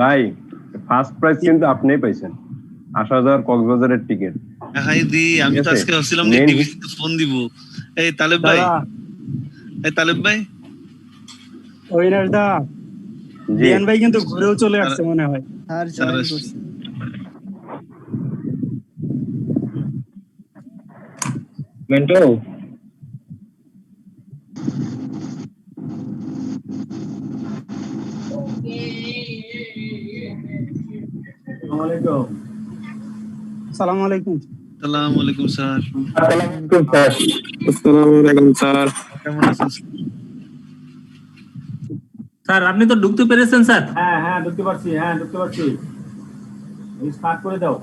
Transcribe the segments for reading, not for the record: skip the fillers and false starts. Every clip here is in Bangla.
ভাই ফার্স্ট প্রাইজ কিন্তু আপনিই পাইছেন, আসা যাওয়ার কক্সবাজারের টিকিট। হাই দি আমি তো আজকে ভাবছিলাম যে ডিভিসিতে ফোন দিব। এই তালেব ভাই, অবিনাশ দা, বিয়ান ভাই কিন্তু ঘুরেও চলে আসছে মনে হয়। আর জয়েন করছি। মেন্টো আসসালামু আলাইকুম। আসসালামু আলাইকুম স্যার। আসসালামু আলাইকুম স্যার। কেমন আছেন স্যার? আপনি তো ঢুকতে পেরেছেন স্যার? হ্যাঁ ঢুকতে পারছি, স্টার্ট করে দাও।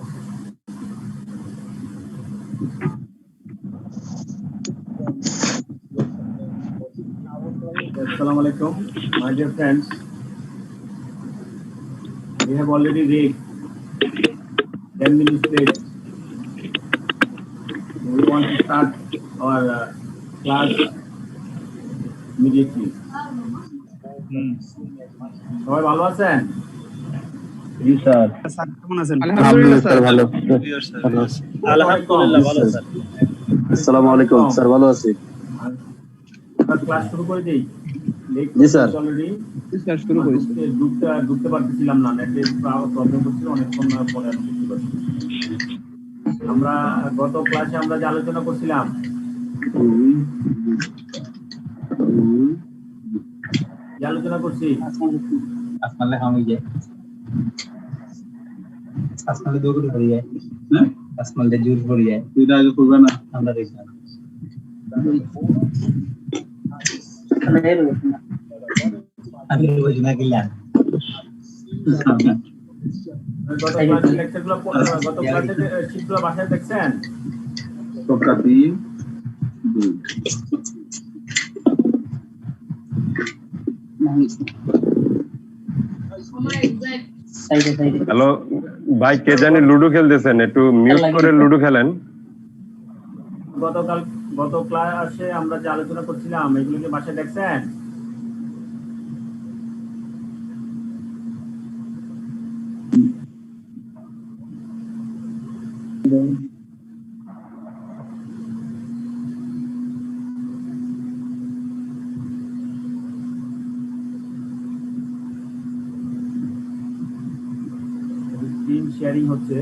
Assalamu alaikum, my dear friends. We have already read 10 minutes late. We want to start our class immediately. সবাই ভালো আছেন? জি স্যার। স্যার কেমন আছেন? আলহামদুলিল্লাহ স্যার, ভালো। আলহামদুলিল্লাহ ভালো স্যার। আসসালামু আলাইকুম স্যার, ভালো আছি। ক্লাস শুরু করে দেই। জি স্যার। অলরেডি স্যার শুরু করেছি। ঢুকতে পারতেছিলাম না, নেটের প্রবলেম হচ্ছিল, অনেকক্ষণ পরে ঢুকতে পারছি। আমরা গত ক্লাসে আমরা যে আলোচনা করছিলাম, আসমানে হামি যায়, আসমানে দৌড় পড়ে যায়, হ্যাঁ আসমানে জোর পড়ে যায়। এটা আগে করবে না, আমরা দেখলাম আমি বুঝি না গেলাম। গত ক্লাসে লেকচারগুলো গত ক্লাসে শীটগুলো বাসায় দেখছেন? হ্যালো ভাই, কে জানি লুডো খেলতেছেন, একটু মিউট করে লুডো খেলেন। গত ক্লাসে আমরা যে আলোচনা করছিলাম, এগুলো কি বাসায় দেখছেন? স্ক্রিন শেয়ারিং হচ্ছে।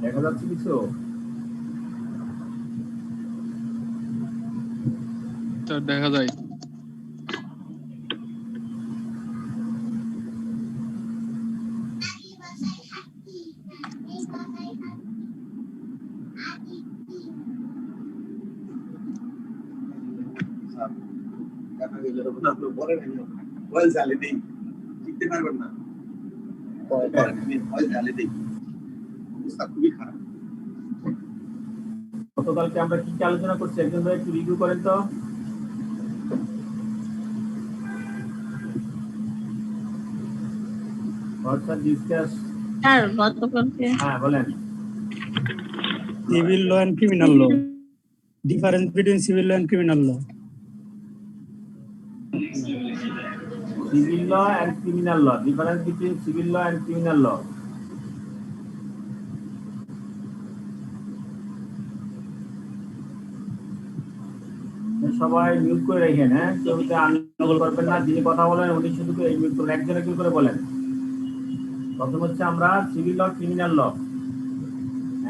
দেখা যাচ্ছে কিছু? দেখা যায়। গতকালকে আমরা কি কি আলোচনা করছি, একজন ভাই একটু রিভিউ করেন তো। হ্যাঁ বলেন। Civil law and criminal law, difference between civil law and criminal law. Civil law and criminal law. Difference between civil law and criminal law. সবাই মিউট করে রাখেন, হ্যাঁ, কেউ আনমিউট করবেন না। যিনি কথা বলেন উনি শুধু মিউট করবেন, একজন একজন করে বলেন। প্রথম হচ্ছে আমরা civil law, criminal law,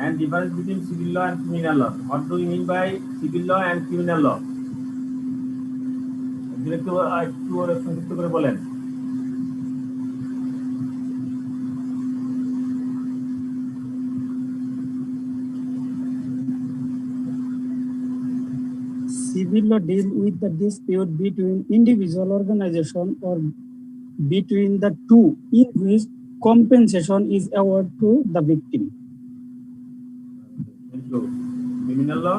and difference between civil law and criminal law. What do you mean by civil law and criminal law? একটু সংক্ষিপ্ত করে বলেন। Civil law deal with the dispute between individual organization or between the two in which compensation is awarded to the victim. Thank you. Criminal law?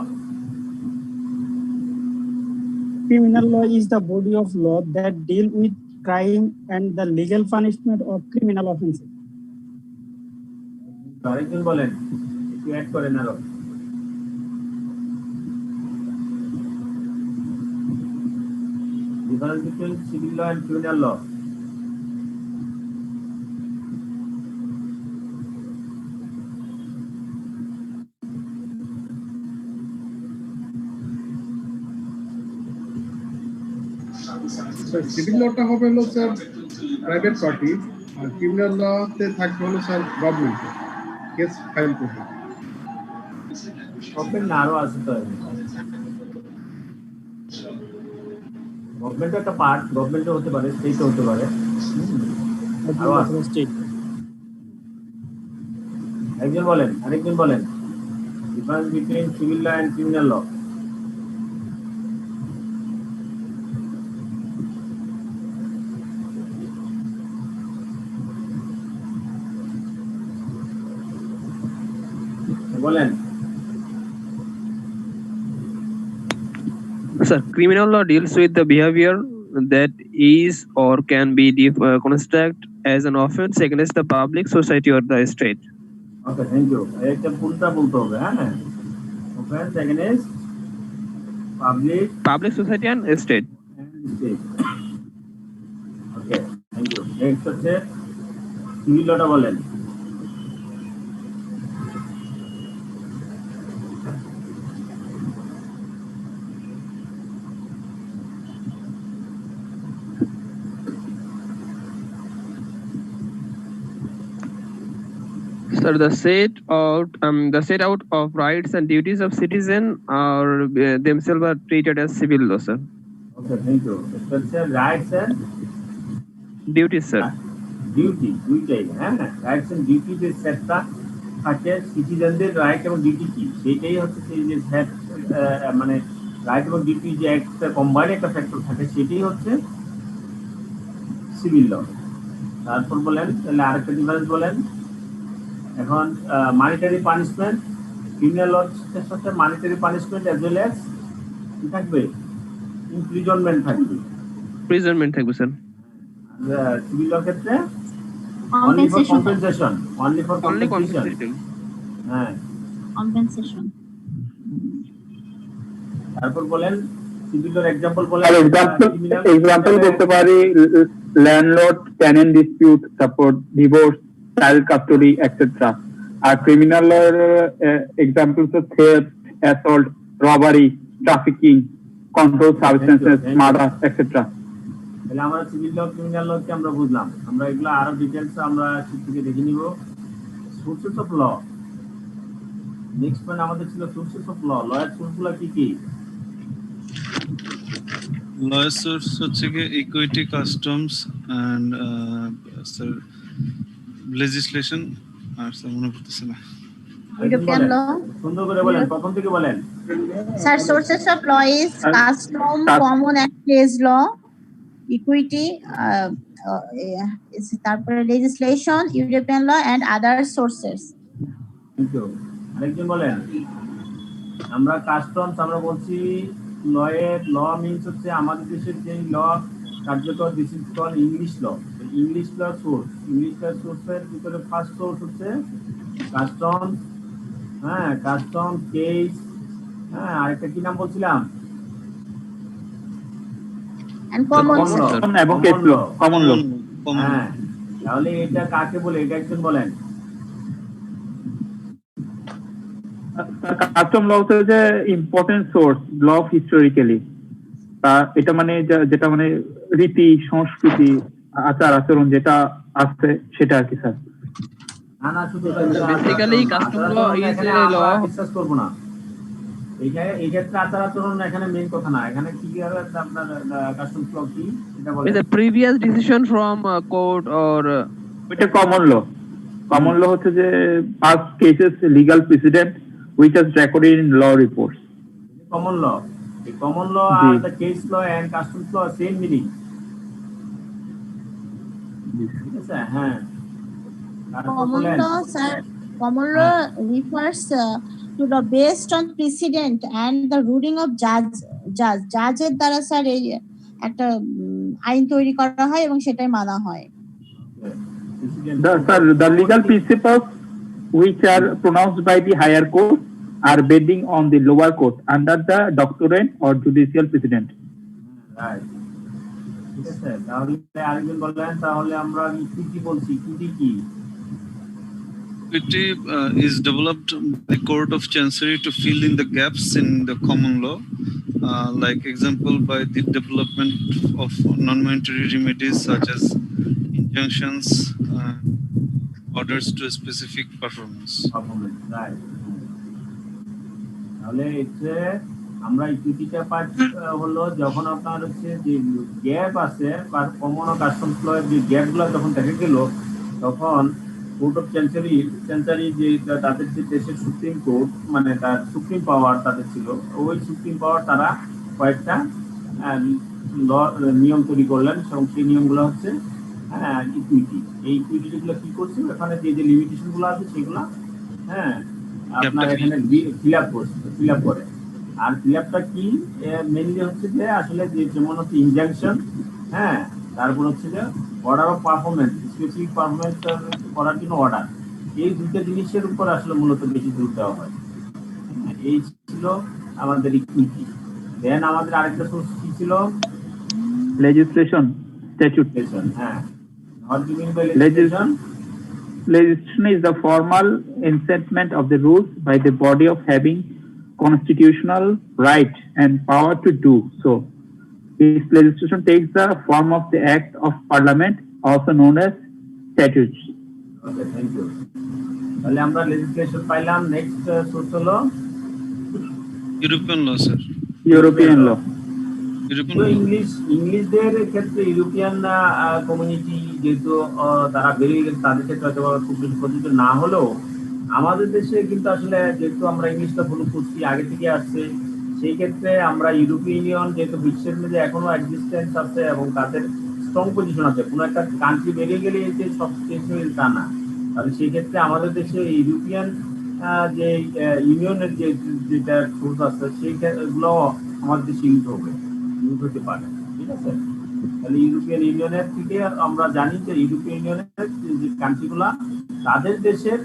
Criminal law is the body of law that deal with crime and the legal punishment of criminal offenses. আরেকজন বলেন, একটু অ্যাড করেন আরো। Difference between civil law and criminal law. Civil লটা হবে হলো স্যার প্রাইভেট পার্টি, আর ক্রিমিনাল লতে থাকবে হলো স্যার গভর্নমেন্ট কেস ফাইল করবে। গভর্নমেন্ট না আরো আছে তো, গভর্নমেন্ট একটা পার্ট, গভর্নমেন্টও হতে পারে, স্টেটও হতে পারে। আরো আছে। State. একজন বলেন, আরেকজন বলেন, difference between civil law and criminal law. বলেন। Sir, criminal law deals with the behavior that is or can be construct as an offense against the public, society or the state. Okay, thank you. একটা পুরোটা বলতে হবে, হ্যাঁ। Offence against Public, society and state. and state. Okay, thank you. Next হচ্ছে সিভিল লটা বলেন। Sir, the set out of rights and duties of citizen are themselves are treated as civil law, sir. Okay, thank you. এটা হচ্ছে rights and Duties, sir. Duty, দুইটাই, হ্যাঁ। রাইটস এন্ড ডিউটি যে সেটটা থাকে, সিটিজেনদের রাইট এবং ডিউটি কি, সেটাই হচ্ছে সেই যে সেট, মানে রাইট এবং ডিউটি যে একটা কম্বাইন একটা ফ্যাক্টর থাকে, সেটাই হচ্ছে সিভিল ল। তারপর বলেন, তাহলে আরেকটা ডিফারেন্স বলেন। এখন মানিটারি পানিশমেন্ট, ক্রিমিনাল লর সাথে monetary punishment as well as কি থাকবে, ইমপ্রিজনমেন্ট থাকবে। Imprisonment থাকবে, sir. সিভিল লর ক্ষেত্রে only for compensation, only for Only compensation. compensation. হ্যাঁ, compensation. তারপর বলেন সিভিল লর এক্সাম্পল বলেন। এক্সাম্পল করতে পারি ল্যান্ডলর্ড টেনেন্ট ডিসপিউট, তারপর ডিভোর্স, চাইল্ড কাস্টডি এটসেট্রা। আর ক্রিমিনাল লর এক্সাম্পল তো theft, assault, robbery, trafficking, control substances, murder etcetera. তাহলে আমরা সিভিল ল, ক্রিমিনাল ল কি আমরা বুঝলাম। আমরা এগুলো আরো ডিটেইলস আমরা শীট থেকে দেখে নিব। Sources of law, next point আমাদের ছিল সোর্সেস অফ ল। লয়ের সোর্সগুলো কি কি? লয়ের সোর্স হচ্ছে কি equity, customs and sir legislation, আর স্যার মনে পড়তেছে না। European law. সুন্দর করে বলেন, প্রথম থেকে বলেন। Sir, sources of law is custom, common and case law, equity, legislation, European law and other sources. Thank you. আরেকজন বলেন। আমরা কাস্টমস আমরা বলছি লয়ের, ল মিন্স হচ্ছে আমাদের দেশের যে ল কার্যকর, this is call English law. English law source, English law সোর্সের ভিতরে ফার্স্ট সোর্স হচ্ছে কাস্টম, হ্যাঁ, কাস্টম, কেস, হ্যাঁ, আরেকটা কি নাম বলছিলাম? And common law. এবং কেস ল, কমন ল। হ্যাঁ, তাহলে এটা কাকে বলে, এটা একজন বলেন। কাস্টম ল হচ্ছে যে important source law of historically. এটা মানে যেটা মানে রীতি, সংস্কৃতি, আচার আচরণ যেটা আছে সেটা আর কি স্যার। না না, শুধু Basically, custom law is a law. বিশ্বাস করবো না। এই ক্ষেত্রে আচার আচরণ এখানে মেইন কথা না। এখানে কি আপনার কাস্টমস ল কি এটা বলেন। With a previous decision from court or এটা কমন ল। কমন ল হচ্ছে যে past cases legal precedent which is recorded in law reports. Common law, এই কমন ল আর the case law and customs law same meaning, ঠিক আছে? হ্যাঁ, Common law, sir, common law refers to to law based on precedent and the ruling of জাজের দ্বারা স্যার এই একটা আইন তৈরি করা হয় এবং সেটাই মানা হয়। The legal principles which are pronounced by the higher court are binding on the lower court under the doctrine or judicial precedent. Right. ঠিক আছে, তাহলে আরেকজন বললেন তাহলে আমরা ইকুইটি বলছি, ইকুইটি কি? Equity is developed by the Court of Chancery to fill in the gaps in the common law, like example by the development of non-monetary remedies such as injunctions, orders to a specific performance. Right. তাহলে এতে আমরা ইকুইটিটা পাচ্ছি হলো যখন আপনার হচ্ছে যে গ্যাপ আছে বা কমন ও কাস্টমস ল এর যে গ্যাপগুলো যখন দেখা গেল, তখন কোর্ট অফ চেঞ্চারি যে তাদের যে দেশের সুপ্রিম কোর্ট মানে তার সুপ্রিম পাওয়ার তাদের ছিল, ওই সুপ্রিম পাওয়ার তারা কয়েকটা ল নিয়ম তৈরি করলেন এবং সেই নিয়মগুলো হচ্ছে ইকুইটি। এই ইকুইটিগুলো কি করছে, এখানে যে যে লিমিটেশনগুলো আছে সেগুলো আপনার এখানে ফিল আপ করে। আর ফিল আপটা কি মেইনলি হচ্ছে যে আসলে যে যেমন হচ্ছে ইনজাংশন, তারপর হচ্ছে যে order of performance, specific performance করার জন্য অর্ডার, এই দুইটা জিনিসের উপর আসলে মূলত বেশি জোর দেওয়া হয়। এই ছিল আমাদের ইকুইটি। দেন আমাদের আরেকটা সোর্স কি ছিল? Legislation, statute. What do you mean by legislation? Legislation is the formal enactment of the rules by the body of having constitutional right and power to do so. This legislation takes the form of the act of parliament, also known as statutes. Okay, thank you. তাহলে আমরা legislation পাইলাম। নেক্সট সোর্স হলো European law, sir. European law. ইংলিশদের ক্ষেত্রে ইউরোপিয়ান কমিউনিটি যেহেতু তারা বেরিয়ে গেছে, তাদের ক্ষেত্রে হয়তো খুব বেশি প্রযোজ্য না হলেও আমাদের দেশে কিন্তু আসলে যেহেতু আমরা ইংলিশটা ফলো করছি, আগে থেকে আসছে, সেই ক্ষেত্রে আমরা ইউরোপীয় ইউনিয়ন যেহেতু বিশ্বের মধ্যে এখনো এক্সিস্টেন্স আছে এবং তাদের স্ট্রং পজিশন আছে, কোনো একটা কান্ট্রি বেরিয়ে গেলে যে সব কিছু তা না। তাহলে সেই ক্ষেত্রে আমাদের দেশে ইউরোপিয়ান যে ইউনিয়নের যেটা সোর্স আছে সেইগুলো আমাদের দেশে ইউজ হতে পারে। ঠিক আছে, তাহলে ইউরোপিয়ান ইউনিয়নের থেকে আমরা জানি যে ইউরোপিয়ান ইউনিয়নের যে কান্ট্রিগুলা তাদের দেশের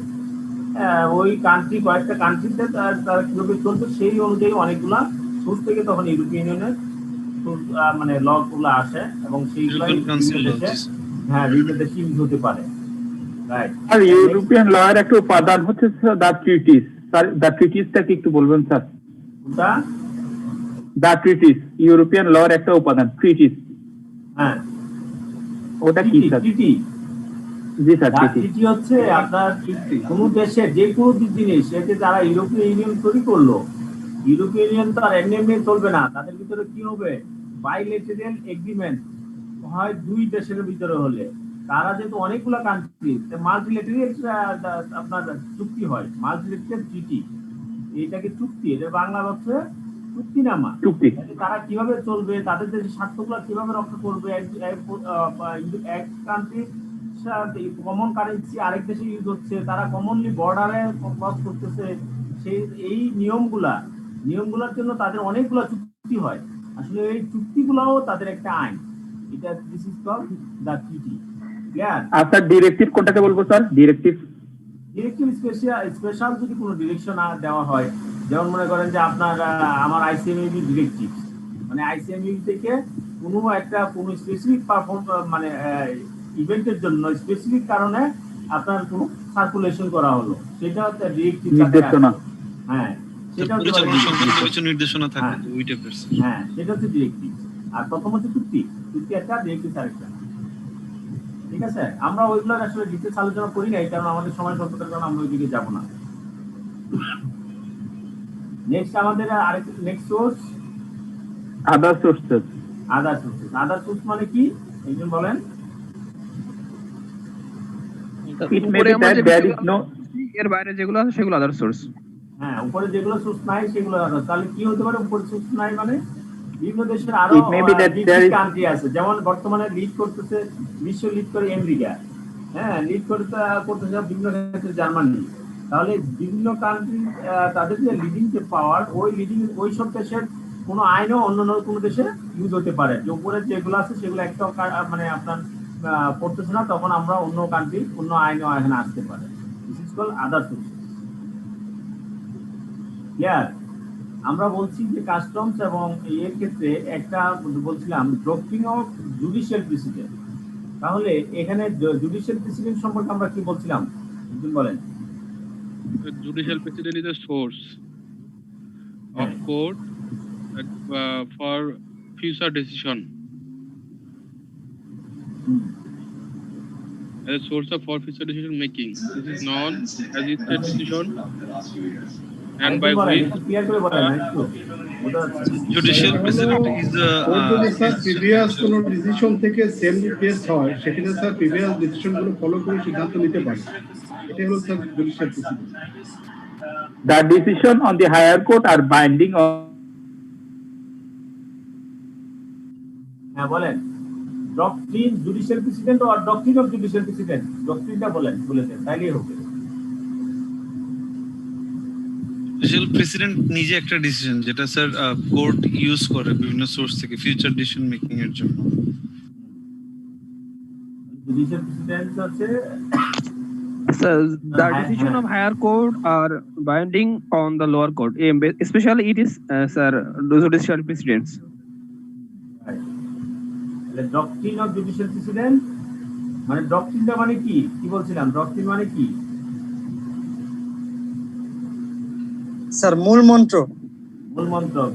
ওই কান্ট্রি কয়েকটা কান্ট্রিতে তারা কিভাবে চলবে সেই অনুযায়ী অনেকগুলা সোর্স থেকে তখন ইউরোপিয়ান ইউনিয়নের মানে ল গুলো আসে এবং সেইগুলো বিভিন্ন দেশে ইউজ হতে পারে। রাইট। আর ইউরোপিয়ান ল এর একটা উপাদান হচ্ছে দ্য ট্রিটিস। স্যার দ্য ট্রিটিসটা কি একটু বলবেন স্যার? কোনটা? দ্য ট্রিটিস, ইউরোপিয়ান ল এর একটা উপাদান ট্রিটিস। ওটা কি স্যার? ট্রিটি। জি স্যার, ট্রিটি হচ্ছে আপনার কোন দেশে যে কোনো জিনিস এতে যারা ইউরোপীয় ইউনিয়ন তৈরি করলো, ইউরোপীয় ইউনিয়ন তো আর এমনি চলবে না, তাদের ভিতরে কি হবে বাইলেটারাল এগ্রিমেন্ট হয় দুই দেশের ভিতরে হলে, তারা যেহেতু অনেকগুলো কান্ট্রি মাল্টিল্যাটারাল আপনার চুক্তি হয়, মাল্টিল্যাটারাল ট্রিটি। এইটাকে চুক্তি, এটা বাংলা হচ্ছে চুক্তিনামা। চুক্তি তারা কিভাবে চলবে, তাদের দেশের স্বার্থগুলো কিভাবে রক্ষা করবে, এক কান্ট্রি কমন কারেন্সি আরেক দেশে ইউজ হচ্ছে, তারা কমনলি বর্ডারে ক্রস করতেছে, সেই এই নিয়মগুলোর জন্য তাদের অনেকগুলো চুক্তি হয়। আসলে এই চুক্তিগুলোও তাদের একটা আইন, এটা this is called the treaty. Clear? আচ্ছা, ডিরেক্টিভ কোনটাকে বলবো স্যার? ডিরেক্টিভ স্পেশাল যদি কোনো ডিরেকশন দেওয়া হয়, যেমন মনে করেন যে আপনার আমার আইসিএমইবি ডিরেক্টিভ, মানে আইসিএমইবি থেকে কোনো স্পেসিফিক মানে ইভেন্টের জন্য স্পেসিফিক কারণে আপনার কোনো সার্কুলেশন করা হলো, সেটা হচ্ছে ডিরেক্টিভ নির্দেশনা। সেটা কিছু নির্দেশনা থাকে ওই টাইপের। সেটা হচ্ছে ডিরেক্টিভ। আর প্রথম হচ্ছে চুক্তি একটা, ডিরেক্টিভ আরেকটা। ঠিক আছে, আমরা ওইগুলো আসলে ডিটেইলস আলোচনা করি নাই, কারণ আমাদের সময় স্বল্পতার কারণে আমরা ওইদিকে যাব না। নেক্সট আমাদের নেক্সট সোর্স আদার সোর্সেস। আদার সোর্স মানে কি একজন বলেন? It may be that there is no এর বাইরে যেগুলো আছে সেগুলো আদার সোর্স। উপরে যেগুলো সোর্স নাই সেগুলো আদার। তাহলে কি হতে পারে উপরে সোর্স নাই মানে? বিভিন্ন দেশের আরো কান্ট্রি আছে, যেমন বর্তমানে লিড করতেছে বিশ্ব লিড করে আমেরিকা, লিড করতেছে বিভিন্ন ক্ষেত্রে জার্মানি, তাহলে বিভিন্ন কান্ট্রি তাদের যে লিডিং যে পাওয়ার, ওই সব দেশের কোনো আইনও অন্য কোনো দেশে ইউজ হতে পারে, যে উপরে যেগুলো আছে সেগুলো একটাও মানে আপনার পড়তেছে না, তখন আমরা অন্য কান্ট্রি অন্য আইনও এখানে আসতে পারে। This is call other source. Clear? আমরা বলছি যে কাস্টমস এবং এর ক্ষেত্রে একটা বলছিলাম ডক্ট্রিন অফ জুডিশিয়াল প্রেসিডেন্ট। তাহলে এখানে জুডিশিয়াল প্রেসিডেন্ট সম্পর্কে আমরা কি বলছিলাম বলেন? Judicial precedent is a source of court for future decision. As a source of for future decision making. This is known as the state decision, and by which Judicial precedent is যদি স্যার প্রিভিয়াস কোনো ডিসিশন থেকে সেম কেস হয়, সেখানে স্যার প্রিভিয়াস ডিসিশনগুলো ফলো করে সিদ্ধান্ত নিতে পারে। এটাই হলো sir judicial president. The decision on the higher court are binding on. হ্যাঁ বলেন, ডক্ট্রিন জুডিশিয়াল প্রেসিডেন্ট আর ডক্ট্রিন অফ জুডিশিয়াল প্রেসিডেন্ট, ডক্ট্রিনটা বলেছেন তাইলেই হবে। জুডিশিয়াল প্রেসিডেন্ট নিজে একটা ডিসিশন যেটা স্যার কোর্ট ইউজ করে বিভিন্ন সোর্স থেকে ফিউচার ডিসিশন মেকিং এর জন্য। জুডিশিয়াল প্রেসিডেন্ট হচ্ছে So the decision of higher court are binding on the lower court. Especially it is sir judicial precedents. Doctrine of judicial president মানে ডক্ট্রিনটা মানে কি বলছিলাম? ডক্ট্রিন মানে কি স্যার? মূল মন্ত্র,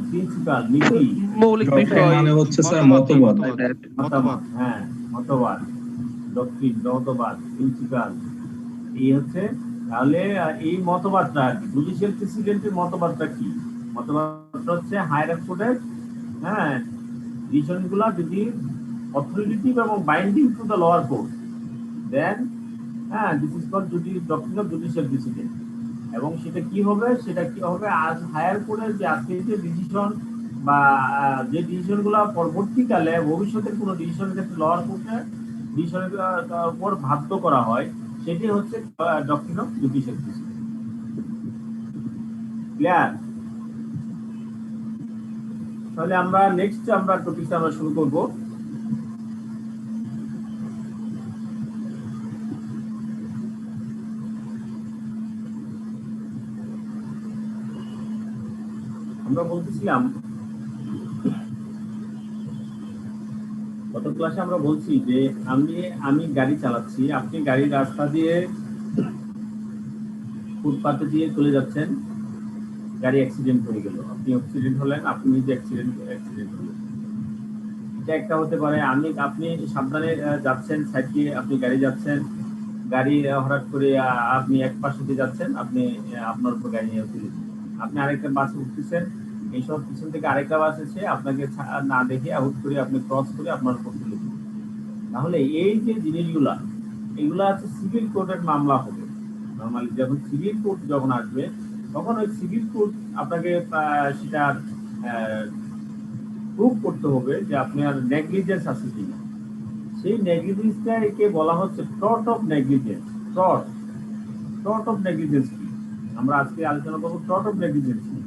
প্রিন্সিপাল, নীতি, মৌলিক বিষয় মানে হচ্ছে স্যার মতবাদ। হ্যাঁ মতবাদ, ডক্ট্রিন মতবাদ, প্রিন্সিপাল, এই হচ্ছে। তাহলে এই মতবাদটা জুডিশিয়াল প্রেসিডেন্টের মতবাদটা কি? মতবাদটা হচ্ছে হায়ার কোর্টের ডিসিশনগুলো যদি অথরিটেটিভ এবং binding to the lower court, then this is called doctrine of judicial precedent. এবং সেটা কি হবে আজ হায়ার কোর্টের যে আজকে যে ডিসিশন বা যে ডিসিশনগুলো পরবর্তীকালে ভবিষ্যতের কোনো ডিসিশনের ক্ষেত্রে লোয়ার কোর্টে ডিসিশনের উপর বাধ্য করা হয়, সেটি হচ্ছে doctrine of judicial president. Clear? তাহলে আমরা নেক্সট টপিকটা আমরা শুরু করব। আমরা বলতেছিলাম গত ক্লাসে আমরা বলছি যে আমি গাড়ি চালাচ্ছি, আপনি গাড়ির রাস্তা দিয়ে ফুটপাথে দিয়ে চলে যাচ্ছেন, গাড়ি অ্যাক্সিডেন্ট হয়ে গেল, আপনি অ্যাক্সিডেন্ট হলেন, আপনি নিজে অ্যাক্সিডেন্ট হলেন। এটা একটা হতে পারে আপনি সাবধানে যাচ্ছেন, সাইড দিয়ে আপনি গাড়ি যাচ্ছেন, গাড়ি হঠাৎ করে আপনি এক পাশে দিয়ে যাচ্ছেন, আপনি আপনার উপর গাড়ি নিয়ে তুলে, আপনি আরেকটা বাসে উঠতেছেন, এইসব পিছন থেকে আরেকটা বাস এসে আপনাকে না দেখে হুট করে আপনি ক্রস করে আপনার উপর তুলে দিন। তাহলে এই যে জিনিসগুলা এগুলা হচ্ছে সিভিল কোর্টের মামলা হবে। নর্মালি যখন সিভিল কোর্ট যখন আসবে তখন ওই সিভিল কোর্ট আপনাকে সেটা প্রুভ করতে হবে যে আপনার নেগলিজেন্স আছে কিনা। সেই নেগলিজেন্সটাকে বলা হচ্ছে tort of negligence. Tort of negligence কি আমরা আজকে আলোচনা করবো। টর্ট অফ নেগলিজেন্স কি?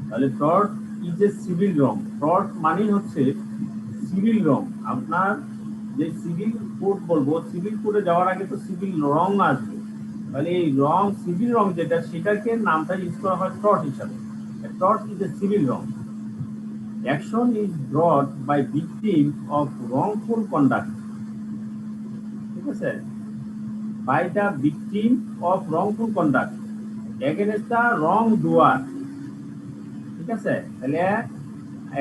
তাহলে tort is a civil wrong. Tort মানে হচ্ছে সিভিল রং। আপনার যে সিভিল কোর্ট বলবো, সিভিল কোর্টে যাওয়ার আগে তো সিভিল রং আসবে। তাহলে এই রং, সিভিল রং যেটা, সেটাকে নামটা ইউজ করা হয় টর্ট হিসাবে। Tort is a civil wrong. Action is brought by victim of wrongful conduct. ঠিক আছে? By the victim of wrongful conduct against the wrongdoer. ঠিক আছে? তাহলে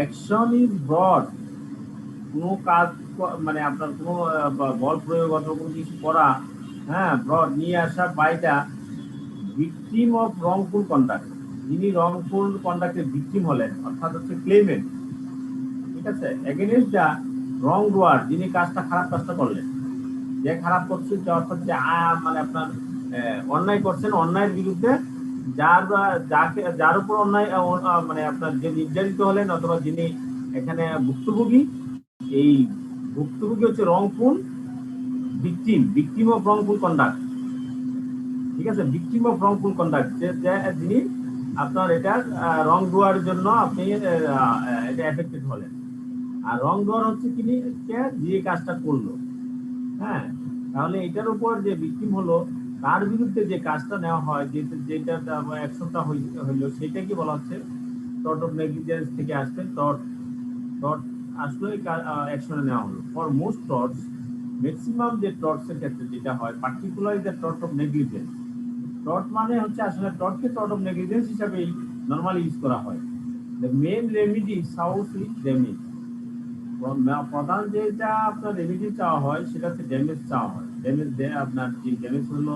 action is brought, কোনো কাজ মানে আপনার কোনো বল প্রয়োগ অথবা কোনো কিছু করা, brought নিয়ে আসা by the victim of wrongful conduct, যিনি রংফুল কন্ডাক্টের ভিকটিম হলেন, অর্থাৎ হচ্ছে ক্লেমেন্ট। ঠিক আছে? এগেইনস্ট দ্য রং ডুয়ার, যিনি খারাপ কাজটা করলেন, যে খারাপ করছেন, অর্থাৎ যে মানে আপনার অন্যায় করছেন, অন্যায়ের বিরুদ্ধে যার উপর অন্যায় মানে আপনার যে নির্যাতিত হলেন অথবা যিনি এখানে ভুক্তভোগী, এই ভুক্তভোগী হচ্ছে wrongful victim of wrongful conduct. ঠিক আছে, ভিকটিম অফ রংফুল কন্ডাক্ট, যিনি আপনার এটা রং ডুয়ার জন্য আপনি এটা এফেক্টেড হলেন। আর রং ডুয়ার হচ্ছে তিনি যে কাজটা করলো, হ্যাঁ, তাহলে এটার উপর যে ভিকটিম হলো তার বিরুদ্ধে যে কাজটা নেওয়া হয়, যেটা অ্যাকশনটা হইলো, সেটাকে বলা হচ্ছে টর্ট অফ নেগলিজেন্স থেকে আসছে। টর্ট আসলে অ্যাকশনে নেওয়া হলো। ফর মোস্ট টর্টস, ম্যাক্সিমাম যে টর্টসের ক্ষেত্রে যেটা হয়, particularly the tort of negligence. Tort মানে হচ্ছে আসলে টর্টকে টর্ট অফ নেগলিজেন্স হিসাবেই নরমালি ইউজ করা হয়। The main remedy sought is damage. প্রধান যেটা আপনার রেমিডি চাওয়া হয় সেটা হচ্ছে ড্যামেজ চাওয়া হয়। ড্যামেজ আপনার যে ড্যামেজ হলো,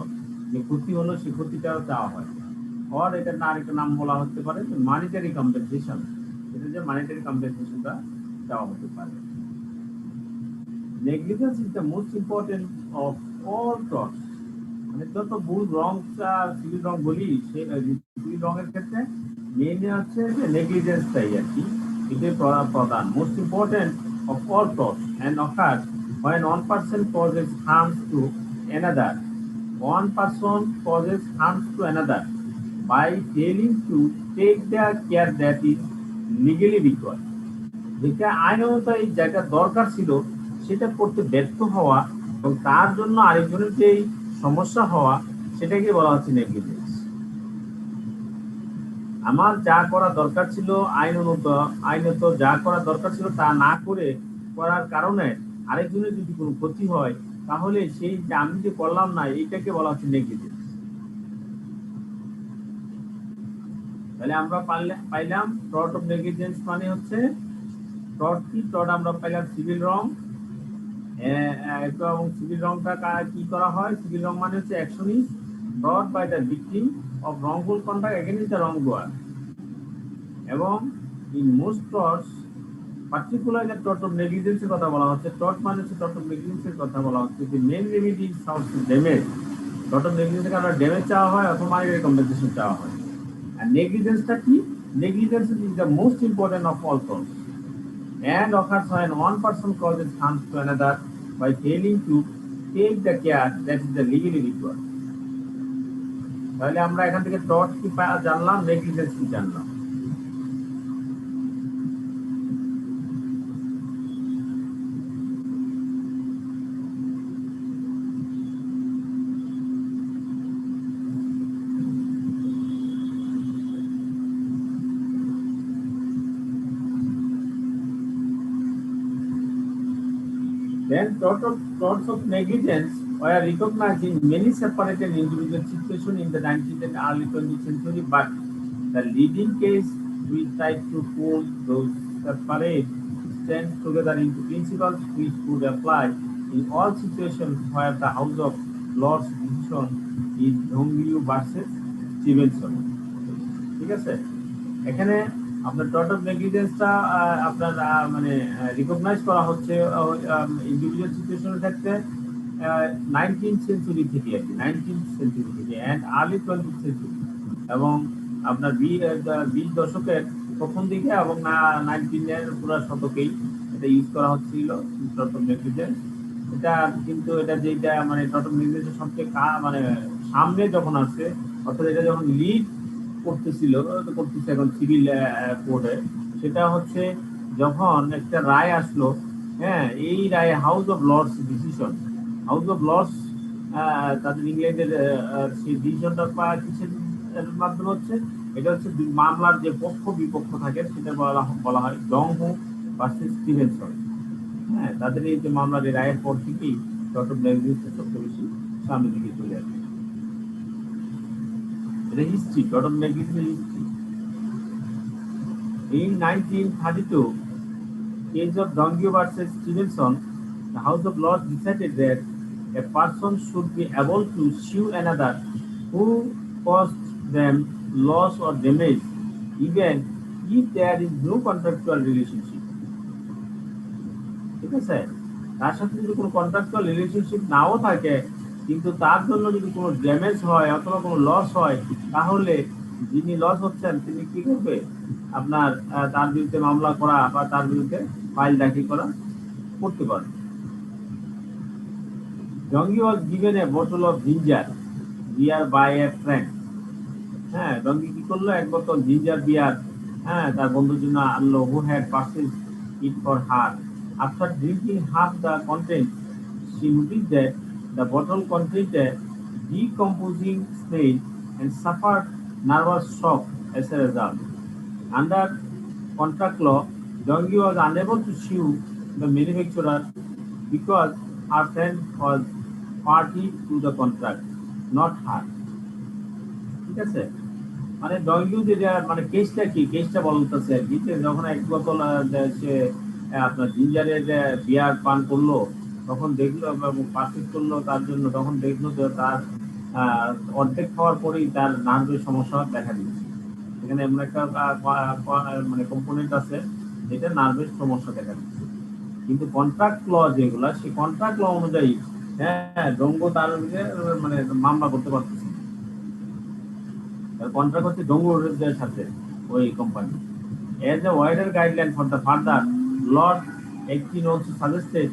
যে ক্ষতি হলো, সেই ক্ষতিটাও চাওয়া হয়। আর এটা না আরেকটা নাম বলা হতে পারে মানিটারি কম্পেনসেশন। এটা যে মানিটারি কম্পেনসেশনটা চাওয়া হতে পারে। Negligence is the most important of all torts. মানে যত ভুল রং সিভিল রং বলি, সেই সিভিল রঙের ক্ষেত্রে মেইন হচ্ছে যে নেগলিজেন্সটাই আর কি, এটাই প্রধান, most important of all torts, and occurs when one person causes harm to another. One person causes harm to another by failing to take the care that is legally required. যেটা আইনত যেটা দরকার ছিল সেটা করতে ব্যর্থ হওয়া এবং তার জন্য আরেকজনের যে সমস্যা হওয়া, সেটাকে বলা হচ্ছে নেগলিজেন্স। আমার যা করা দরকার ছিল, আইনত যা করা দরকার ছিল তা না করার কারণে আরেকজনের যদি কোনো ক্ষতি হয়, তাহলে সেই যে আমি যে করলাম না, এইটাকে বলা হচ্ছে নেগলিজেন্স। তাহলে আমরা পাইলাম টর্ট অফ নেগলিজেন্স মানে হচ্ছে টর্ট কি, টর্ট আমরা পাইলাম সিভিল রং। এবং সিভিল রংটা কি করা হয়, সিভিল রং মানে হচ্ছে action is brought by the victim of wrongful conduct against the wrongdoer. এবং in most torts, particularly the tort of negligence এর কথা বলা হচ্ছে, tort মানে হচ্ছে tort of negligence এর কথা বলা হচ্ছে, যে main remedy south damage. tort of negligence এর কারণে ড্যামেজ চাওয়া হয় অথবা মানিটারি কম্পেনসেশন চাওয়া হয়। আর নেগলিজেন্সটা কি, negligence is the most important of all torts and occurs when one person causes harm to another by failing to take the care that is the legally required. তাহলে আমরা এখান থেকে টর্ট কি জানলাম, নেগলিজেন্স কি জানলাম। Then torts of negligence were recognized in many separated individual situations in the 19th and early 20th century, but the leading case we tried to pull those separate strands together into principles which would apply in all situations where the House of Lords decision is Dongyu versus Stevenson. ঠিক আছে, এখানে আপনার টর্ট অফ নেগলিজেন্সটা আপনার মানে রিকগনাইজ করা হচ্ছে ইন্ডিভিজুয়াল সিচুয়েশনের ক্ষেত্রে 19th সেঞ্চুরি থেকে আর কি, 19th সেঞ্চুরি থেকে অ্যান্ড আর্লি 20th সেঞ্চুরি, এবং আপনার 20 দশকের প্রথম দিকে এবং 19-এর পুরো শতকেই এটা ইউজ করা হচ্ছিল টর্ট অফ নেগলিজেন্স। এটা কিন্তু এটা যেটা মানে টর্ট অফ নেগলিজেন্সের সবচেয়ে মানে সামনে যখন আসছে, অর্থাৎ এটা যখন লিড করতেছে এখন সিভিল কোর্টে, সেটা হচ্ছে যখন একটা রায় আসলো, হ্যাঁ, এই রায়ে House of Lords decision, House of Lords তাদের ইংল্যান্ডের সেই ডিসিশনটা কিসের মাধ্যমে হচ্ছে, এটা হচ্ছে মামলার যে পক্ষ বিপক্ষ থাকে সেটা বলা হয় ডংহু ভার্সেস স্টিভেনসন। হ্যাঁ, তাদের এই যে মামলার রায়ের পর থেকেই টর্ট অফ নেগলিজেন্স সবচেয়ে বেশি সামনের দিকে চলে আসে। The history, tort of negligence history. In 1932, case of Dongyu versus Stevenson, the House of Lords decided that a person should be able to sue another who caused them loss or damage, even if there is no contractual relationship. ঠিক আছে, তার সাথে যদি কোনো কন্ট্রাকচুয়াল রিলেশনশিপ নাও থাকে, কিন্তু তার জন্য যদি কোনো ড্যামেজ হয় অথবা কোনো লস হয়, তাহলে যিনি লস হচ্ছেন তিনি কি করবে, আপনার তার বিরুদ্ধে মামলা করা বা তার বিরুদ্ধে ফাইল দাখিল করতে পারবে। Dongyu was given a bottle of ginger beer by a friend. হ্যাঁ, ডঙ্গি কি করলো, এক বোতল জিঞ্জার বিয়ার হ্যাঁ তার বন্ধুর জন্য আনলো, who had purchase it for her. After drinking half the content she noticed that the bottle contained a decomposing smell and suffered nervous shock as a result. Under contract law, Dongi was unable to sue the manufacturer because her friend was party to the contract, not her. ঠিক আছে, মানে ডঙ্গিও যেটা মানে কেসটা কি, কেসটা বলতেছে আর কি, যখন এক বোতল সে আপনার জিঞ্জারের বিয়ার পান করলো, তখন দেখলো পারচেজ করলো তার জন্য, তখন দেখলো যে তার অর্ধেক খাওয়ার পরেই তার নার্ভের সমস্যা দেখা দিচ্ছে। এখানে এমন একটা মানে কম্পোনেন্ট আছে যেটা নার্ভের সমস্যা দেখা দিচ্ছে। কিন্তু কন্ট্রাক্ট ল যেগুলা, সেই কন্ট্রাক্ট ল অনুযায়ী হ্যাঁ ডঙ্গ তার মানে মামলা করতে পারতেছে। কন্ট্রাক্ট হচ্ছে ডঙ্গের সাথে ওই company. As a wider guideline for the further, Lord 18 also suggested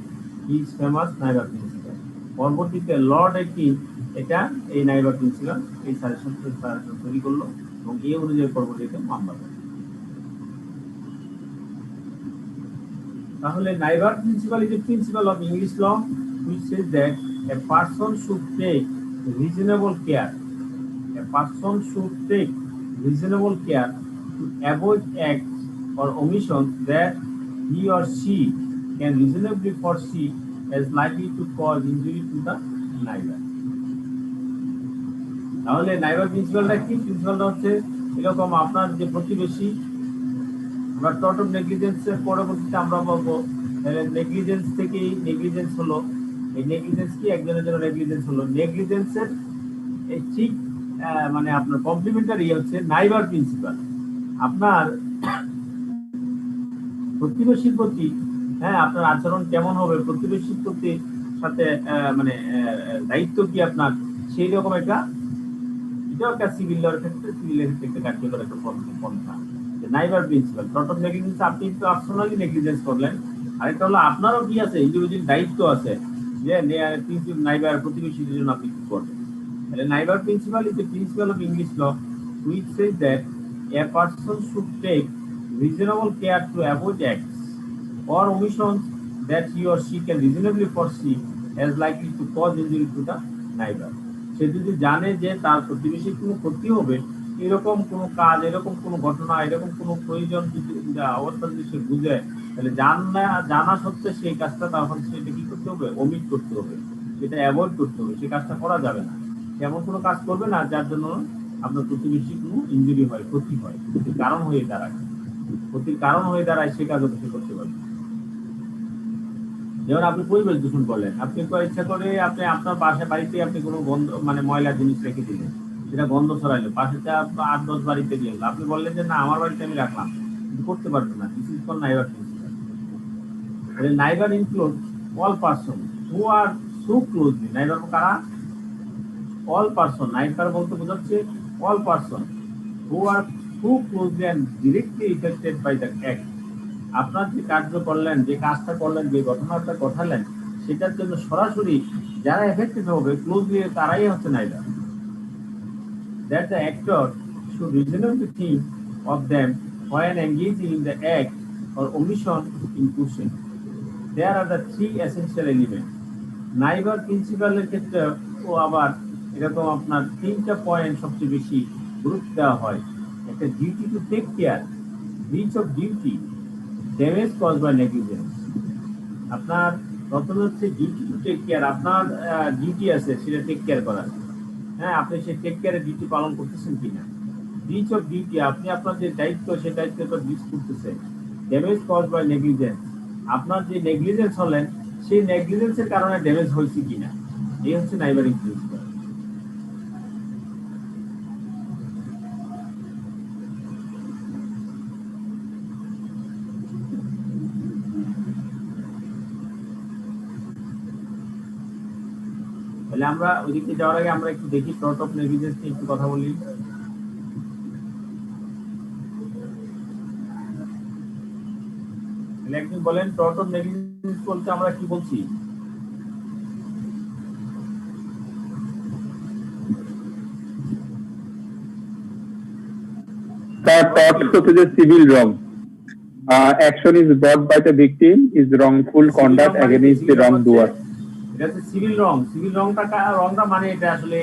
his famous Naiva principle. পরবর্তীতে লর্ড 18 এটা এই নাইবা প্রিন্সিপাল এই সাজেশন তৈরি করলো এবং এই অনুযায়ী পরবর্তীতে মামলা করে। তাহলে neighbour principle is a principle of English law which says that a person should take reasonable care. A person should take reasonable care to avoid acts or omissions that he or she can reasonably foresee as likely to cause injury to the neighbor. তাহলে নাইবার প্রিন্সিপালটা কি? প্রিন্সিপালটা হচ্ছে এরকম, আপনার যে প্রতিবেশী, আমরা টর্ট অফ নেগলিজেন্সের পরবর্তীতে আমরা বলবো নেগলিজেন্স থেকেই নেগলিজেন্স হলো। এই নেগলিজেন্স কি? একজনের জন্য নেগলিজেন্স হলো। নেগলিজেন্সের ঠিক মানে আপনার কমপ্লিমেন্টারি হচ্ছে নাইবার প্রিন্সিপাল। আপনার প্রতিবেশীর প্রতি হ্যাঁ আপনার আচরণ কেমন হবে, প্রতিবেশীর প্রতি সাথে মানে দায়িত্ব কি আপনার, সেই রকম একটা, এটাও একটা সিভিল লর ক্ষেত্রে, সিভিলের ক্ষেত্রে কার্যকর একটা পন্থা। Neighbour principal, tort of negligence আপনি পার্সোনালি নেগলিজেন্স করলেন, আরেকটা হলো আপনারও কি আছে, ইন্ডিভিজুয়াল দায়িত্ব আছে যে নাইবার প্রতিবেশীদের জন্য আপনি কি করবেন। তাহলে neighbour principle is the principle of English law which says that a person should take reasonable care to avoid acts or omissions that he or she can reasonably foresee as likely to cause injury to the neighbor. সে যদি জানে যে তার প্রতিবেশীর কোনো ক্ষতি হবে, এরকম কোনো কাজ, এরকম কোনো ঘটনা, এরকম কোনো প্রয়োজন যদি অবস্থা যদি সে বুঝে, তাহলে জানা সত্ত্বে সেই কাজটা তখন সেটা কি করতে হবে, ওমিট করতে হবে, সেটা অ্যাভয়েড করতে হবে, সেই কাজটা করা যাবে না। এমন কোনো কাজ করবে না যার জন্য আপনার প্রতিবেশী কোনো ইনজুরি হয়, ক্ষতি হয়, ক্ষতির কারণ হয়ে দাঁড়ায়, ক্ষতির কারণ হয়ে দাঁড়ায় সে কাজও সে করতে পারবে। যেমন আপনি পরিবেশ দূষণ করলেন, আপনি তো ইচ্ছা করে আপনি আপনার বাড়িতে আপনি কোনো গন্ধ মানে ময়লা জিনিস রেখে দিলেন, সেটা গন্ধ ছড়াইলো, পাশে 8-10 বাড়িতে দিয়ে গেলো, আপনি বললেন যে না আমার বাড়িতে আমি রাখলাম, কিন্তু করতে পারবেন না। This is called neighbour principle. Neighbour include all person who are so closely, neighbour কারা? All person. নাইবার বলতে বোঝাচ্ছে all person who are so closely and directly affected by the act. আপনার যে কার্য করলেন, যে কাজটা করলেন, যে ঘটনাটা ঘটালেন, সেটার জন্য সরাসরি যারা এফেক্টেড হবে ক্লোজলি, তারাই হচ্ছে neighbour. That the actor should reasonably think of them when engaging in the act or omission in question. There are the three essential elements. Neighbour প্রিন্সিপালের ক্ষেত্রে ও আবার এরকম আপনার 3টা পয়েন্ট সবচেয়ে বেশি গুরুত্ব দেওয়া হয়। একটা duty to take care, breach of duty, damage cause by negligence. আপনার প্রথমে হচ্ছে ডিউটি টু টেক কেয়ার, আপনার ডিউটি আছে সেটা টেক কেয়ার করার, হ্যাঁ আপনি সেই টেক কেয়ারের ডিউটি পালন করতেছেন কিনা। ব্রিচ অফ ডিউটি, আপনি আপনার যে দায়িত্ব সেই দায়িত্বটা ব্রিচ করতেছেন। ড্যামেজ কজ বাই নেগলিজেন্স, আপনার যে নেগলিজেন্স হলেন সেই নেগলিজেন্সের কারণে ড্যামেজ হয়েছে কিনা, এই হচ্ছে নাইবারিং প্রিন্সিপাল। তাহলে আমরা ওইদিকে যাওয়ার আগে আমরা একটু দেখি টর্ট অফ নেগলিজেন্স নিয়ে একটু কথা বলি। একদিন বলেন টর্ট অফ নেগলিজেন্স বলতে আমরা কি বলছি? স্যার টর্টস হচ্ছে যে civil wrong. Action is brought by the victim is wrongful conduct against the wrongdoer. এটা হচ্ছে সিভিল রং। সিভিল রংটা মানে এটা আসলে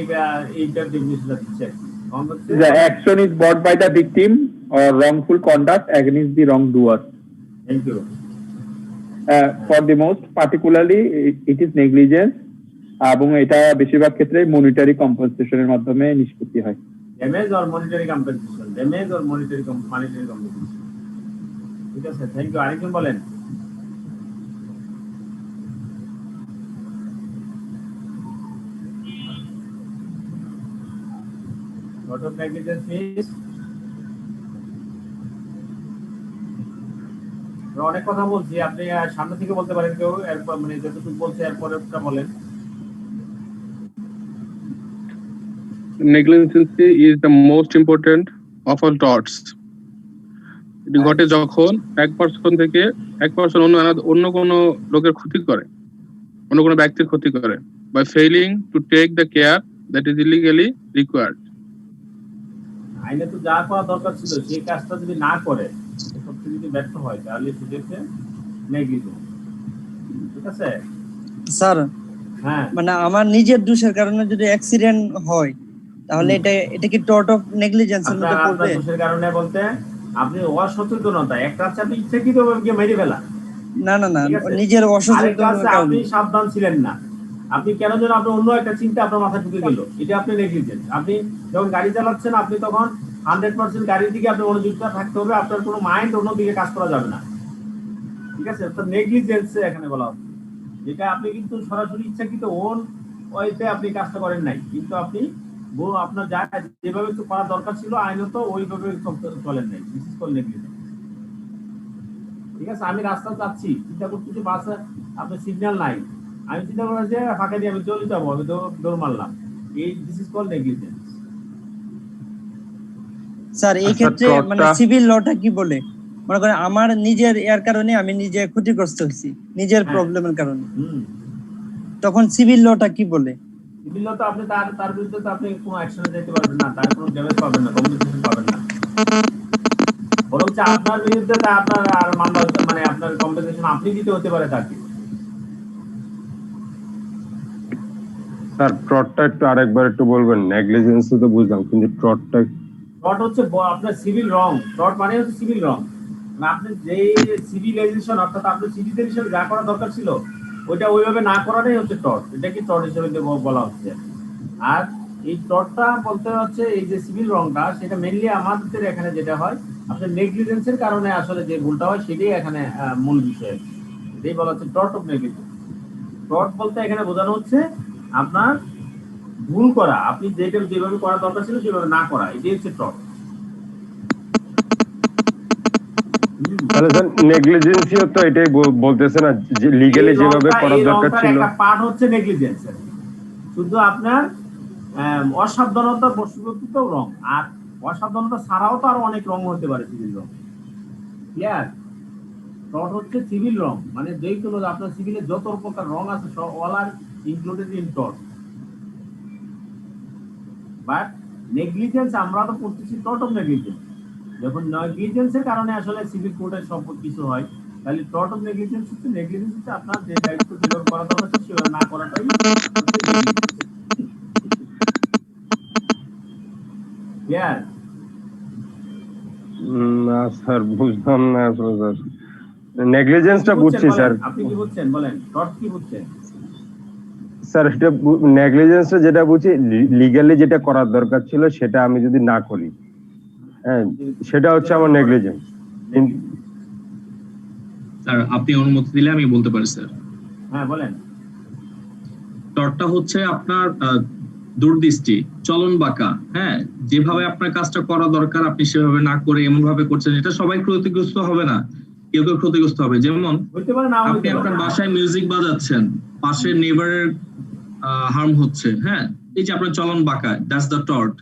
এইটার ডেফিনিশনটা দিচ্ছে। রং হচ্ছে The action is brought by the victim or wrongful conduct against the wrongdoer. Thank you. For the most particularly it is negligence এবং এটা বেশিরভাগ ক্ষেত্রে মনিটারি কম্পেনসেশনের মাধ্যমে নিষ্পত্তি হয়। Damage or monetary compensation, damage or monetary compensation. ঠিক আছে, থ্যাংক ইউ। আরেকজন বলেন। What of negligence is? অনেক কথা বলছি, আপনি সামনে থেকে বলতে পারেন কেউ, এরপর মানে যতটুকু বলছে এরপরেরটা বলেন। Negligence is the most important of all torts. এটি ঘটে যখন এক পার্সন অন্য কোনো লোকের ক্ষতি করে, অন্য কোনো ব্যক্তির ক্ষতি করে, by failing to take the care that is illegally required. আইনে তো যা করা দরকার ছিল সেই কাজটা যদি না করে, সবচেয়ে যদি ব্যর্থ হয়, তাহলে সেটাকে নেগলিজেন্স। ঠিক আছে স্যার? হ্যাঁ, মানে আমার নিজের দোষের কারণে যদি অ্যাক্সিডেন্ট হয় তাহলে এটা কি টর্ট অফ নেগলিজেন্সের মধ্যে আপনার পড়বে? দোষের কারণে বলতে আপনি অসচেতনতা, একটা হচ্ছে আপনি ইচ্ছাকৃতভাবে গিয়ে মেরে ফেলা। না না না, ঠিক আছে? নিজের আরেকটা অসচেতনতার হচ্ছে আপনি কারণে। সাবধান ছিলেন না, আপনি কেন যেন আপনার অন্য একটা চিন্তা আপনার মাথায় ঢুকে গেল, এটা আপনি নেগলিজেন্স। আপনি যখন গাড়ি চালাচ্ছেন আপনি তখন 100% গাড়ির দিকে আপনার মনোযোগটা থাকতে হবে, আপনার কোনো মাইন্ড অন্য দিকে কাজ করা যাবে না। ঠিক আছে, তো নেগলিজেন্স এখানে বলা হচ্ছে, যেটা আপনি কিন্তু সরাসরি ইচ্ছাকৃত ওন ওইতে আপনি কাজটা করেন নাই, কিন্তু আপনি আপনার যা যেভাবে করার দরকার ছিল আইনত ওইভাবে চলেন নাই, বিশেষ করে নেগলিজেন্স। ঠিক আছে, আমি রাস্তা যাচ্ছি, চিন্তা করতেছি বাসে আপনার সিগন্যাল নাই, আমি চিন্তা করলাম যে ফাঁকা দিয়ে আমি চলে যাবো, আমি দৌড় মারলাম, এই this is call negligence. Sir এই ক্ষেত্রে মানে সিভিল লটা কি বলে? মনে করেন আমার নিজের এর কারণে আমি নিজে ক্ষতিগ্রস্ত হয়েছি, নিজের প্রবলেমের কারণে, তখন সিভিল লটা কি বলে? সিভিল ল তো আপনি তার বিরুদ্ধে তো আপনি কোনো অ্যাকশনে যেতে পারবেন না, তার কোনো ড্যামেজ পাবেন না, কম্পেনসেশন পাবেন না, বরং আপনার বিরুদ্ধে আপনার আর মামলা মানে আপনার কম্পেনসেশন আপনি দিতে হতে পারে তাকে। স্যার ট্রটটা একটু আরেকবার একটু বলবেন। নেগলিজেন্স তো বুঝলাম, কিন্তু ট্রটটা টর্ট হচ্ছে আপনার সিভিল রং। টর্ট মানে হচ্ছে সিভিল রং, মানে আপনি যে সিভিলাইজেশন অর্থাৎ আপনার সিভিলাইজেশন যা করা দরকার ছিল ওইটা ওইভাবে না করাটাই হচ্ছে টর্ট, এটা কি টর্ট হিসেবে বলা হচ্ছে। আর এই টর্টটা বলতে হচ্ছে এই যে সিভিল রংটা, সেটা মেইনলি আমাদের এখানে যেটা হয় আপনার নেগলিজেন্সের কারণে আসলে যে ভুলটা হয় সেটাই এখানে মূল বিষয়, এটাই বলা হচ্ছে টর্ট অফ নেগলিজেন্স। টর্ট বলতে এখানে বোঝানো হচ্ছে আপনার ভুল করা, আপনি যেটা যেভাবে করা দরকার ছিল সেভাবে না করা, এটাই হচ্ছে টর্ট। তাহলে স্যার নেগলিজেন্সিও তো এটাই বলতেছে না, যে লিগ্যালি যেভাবে করা দরকার ছিল। একটা পার্ট হচ্ছে নেগলিজেন্স, শুধু আপনার অসাবধানতা বশবর্তিত রং, আর অসাবধানতা ছাড়াও তো আরো অনেক রং হতে পারে সিভিল রং। ক্লিয়ার? টর্ট হচ্ছে সিভিল রং, মানে যেই কোনো আপনার সিভিলের যত প্রকার রং আছে সব all are included in tort. But negligence আমরা তো করতেছি টর্ট অফ নেগলিজেন্স। যখন নেগলিজেন্সের কারণে আসলে সিভিল কোর্টের সব কিছু হয়, তাহলে টর্ট অফ নেগলিজেন্স হচ্ছে নেগলিজেন্স হচ্ছে আপনার যে দায়িত্ব যেভাবে করা দরকার সেভাবে না করাটাই ক্লিয়ার? না স্যার বুঝলাম না আসলে স্যার। নেগলিজেন্সটা বুঝছি স্যার। আপনি কি বুঝছেন বলেন, টর্ট কি বুঝছেন? স্যার এটা নেগলিজেন্সটা যেটা বুঝি, লিগ্যালি যেটা করার দরকার ছিল সেটা আমি যদি না করি, হ্যাঁ সেটা হচ্ছে আমার নেগলিজেন্স। স্যার আপনি অনুমতি দিলে আমি বলতে পারি স্যার। হ্যাঁ বলেন। টর্টটা হচ্ছে আপনার দূরদৃষ্টি, চলন বাঁকা, হ্যাঁ যেভাবে আপনার কাজটা করা দরকার আপনি সেভাবে না করে এমন ভাবে করছেন, এটা সবাই ক্ষতিগ্রস্ত হবে না, কেউ কেউ ক্ষতিগ্রস্ত হবে। যেমন আপনি আপনার বাসায় মিউজিক বাজাচ্ছেন, পাশের নেইবারের হার্ম হচ্ছে, হ্যাঁ এই যে আপনার চলন বাঁকা, দ্যাটস দ্য টর্ট।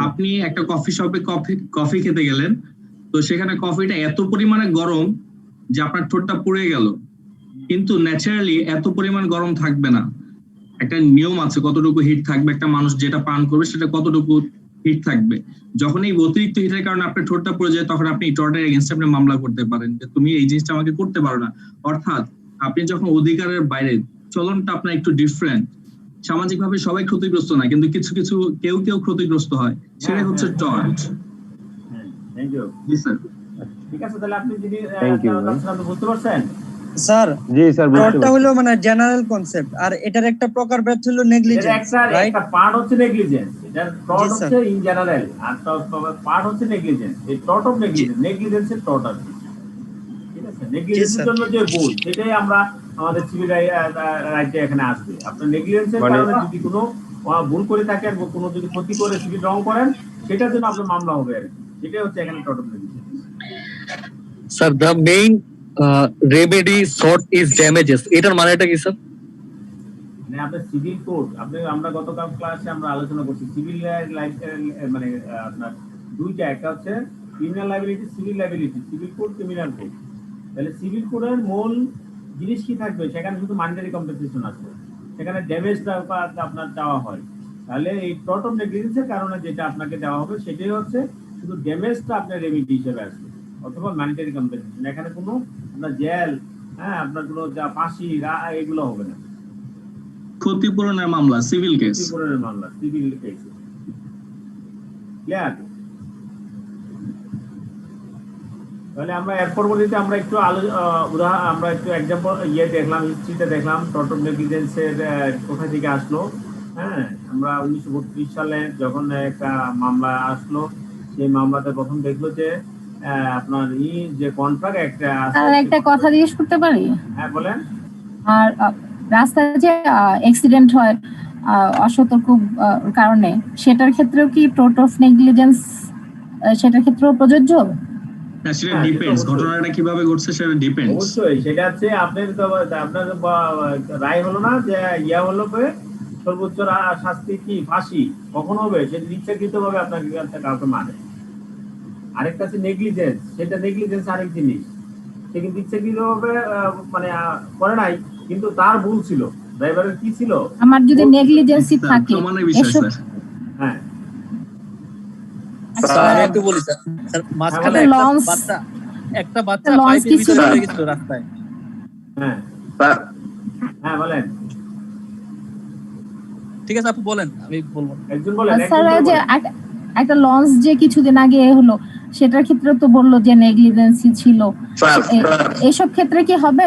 আপনি একটা কফি শপে কফি খেতে গেলেন, তো সেখানে কফিটা এত পরিমাণে গরম যে আপনার ঠোঁটটা পুড়ে গেল, কিন্তু ন্যাচারালি এত পরিমাণ গরম থাকবে না, একটা নিয়ম আছে কতটুকু হিট থাকবে, একটা মানুষ যেটা পান করবে সেটা কতটুকু হিট থাকবে। যখন এই অতিরিক্ত হিটের কারণে আপনার ঠোঁটটা পড়ে যায় তখন আপনি টর্টের এগেইনস্টে আপনি মামলা করতে পারেন যে তুমি এই জিনিসটা আমাকে করতে পারো না। অর্থাৎ আপনি যখন অধিকারের বাইরে, চলনটা আপনার একটু ডিফারেন্ট, সামাজিকভাবে সবাই ক্ষতিগ্রস্ত না কিন্তু কিছু কিছু কেউ ক্ষতিগ্রস্ত হয়, সেটাই হচ্ছে টর্ট। Thank you. জি স্যার। ঠিক আছে, তাহলে আপনি যদি Thank you, ভাই। আপনি বুঝতে পারছেন? স্যার জি স্যার, বুঝতে টর্টটা পারছি। হলো মানে জেনারেল কনসেপ্ট, আর এটার একটা প্রকারভেদ হলো এর নেগলিজেন্স, রাইট? একটা পার্ট হচ্ছে নেগলিজেন্স, এটার টর্ট জি, স্যার। হচ্ছে ইন জেনারেল, আর পার্ট হচ্ছে নেগলিজেন্স। এই টর্ট অফ নেগলিজেন্সের টর্ট আছে, ঠিক আছে? নেগলিজেন্সের স্যার। জন্য যে ভুল, সেটাই আমরা আমাদের সিভিল রাইটে এখানে আসবে। আপনার নেগলিজেন্সের মানে- কারণে যদি কোনো ভুল করে থাকেন, কোনো যদি ক্ষতি করে সিভিল রং করেন, সেটার জন্য আপনার মামলা হবে আর কি। সেটাই হচ্ছে এখানে tort of negligence. Sir the main remedy sort is damages, এটার মানেটা কি স্যার? মানে আপনার সিভিল কোড, আমরা গতকাল ক্লাসে আমরা আলোচনা করছি সিভিল মানে আপনার দুইটা, একটা হচ্ছে criminal liability, civil liability, civil code, criminal code. তাহলে সিভিল কোডের মূল জিনিস কি থাকবে? সেখানে শুধু মানিটারি কম্পেনসেশন আছে, সেখানে ড্যামেজটা আপনার দেওয়া হয়। তাহলে এই টর্ট অফ নেগলিজেন্সের কারণে যেটা আপনাকে দেওয়া হবে সেটাই হচ্ছে শুধু ড্যামেজটা আপনার রেমিডি হিসেবে আসবে, অথবা মানিটারি কম্পেনসেশন। এখানে কোনো আপনার জেল, আপনার কোনো যা ফাঁসি এগুলো হবে না। ক্ষতিপূরণের মামলা, সিভিল কেস। ক্ষতিপূরণের মামলা, সিভিল কেস। ক্লিয়ার? তাহলে আমরা এর পরবর্তীতে আমরা একটু আমরা একটু এক্সাম্পল দেখলাম, হিস্ট্রিতে দেখলাম টর্ট অফ নেগলিজেন্সের কোথা থেকে আসলো। আমরা 1932 সালে যখন একটা মামলা আসলো, সেই মামলাতে প্রথম দেখলো যে আপনার যে কন্ট্রাক্ট একটা কথা জিজ্ঞেস করতে পারি? হ্যাঁ বলেন। আর রাস্তায় যে অ্যাক্সিডেন্ট হয় অসতর্ক কারণে, সেটার ক্ষেত্রেও কি টর্ট অফ নেগলিজেন্স সেটার ক্ষেত্রেও প্রযোজ্য? না, সেটা ডিপেন্ডস, ঘটনাটা কিভাবে ঘটছে সেটা ডিপেন্ডস। অবশ্যই সেটা হচ্ছে আপনার রায় হলো না যে হলো সর্বোচ্চ শাস্তি কি ফাঁসি, কখন হবে সেটা ইচ্ছাকৃতভাবে আপনাকে কাউকে মানে। আরেকটা আছে নেগলিজেন্স, সেটা নেগলিজেন্স আরেক জিনিস। সে কিন্তু ইচ্ছাকৃতভাবে মানে করে নাই, কিন্তু তার ভুল ছিল, ড্রাইভারের কি ছিল, আমার যদি নেগলিজেন্সি থাকে এসব। হ্যাঁ স্যার আমি একটু বলি স্যার, মাঝখানে একটা বাচ্চা পাইপের ভিতরে পড়ে গেছিল রাস্তায়। হ্যাঁ স্যার হ্যাঁ বলেন। ঠিক আছে আপু বলেন, আমি বলবো। একজন বলেন। স্যার যে একটা লঞ্চ যে কিছুদিন আগে হলো, সেটার ক্ষেত্রে তো বললো যে নেগলিজেন্সি ছিল। এসব ক্ষেত্রে কি হবে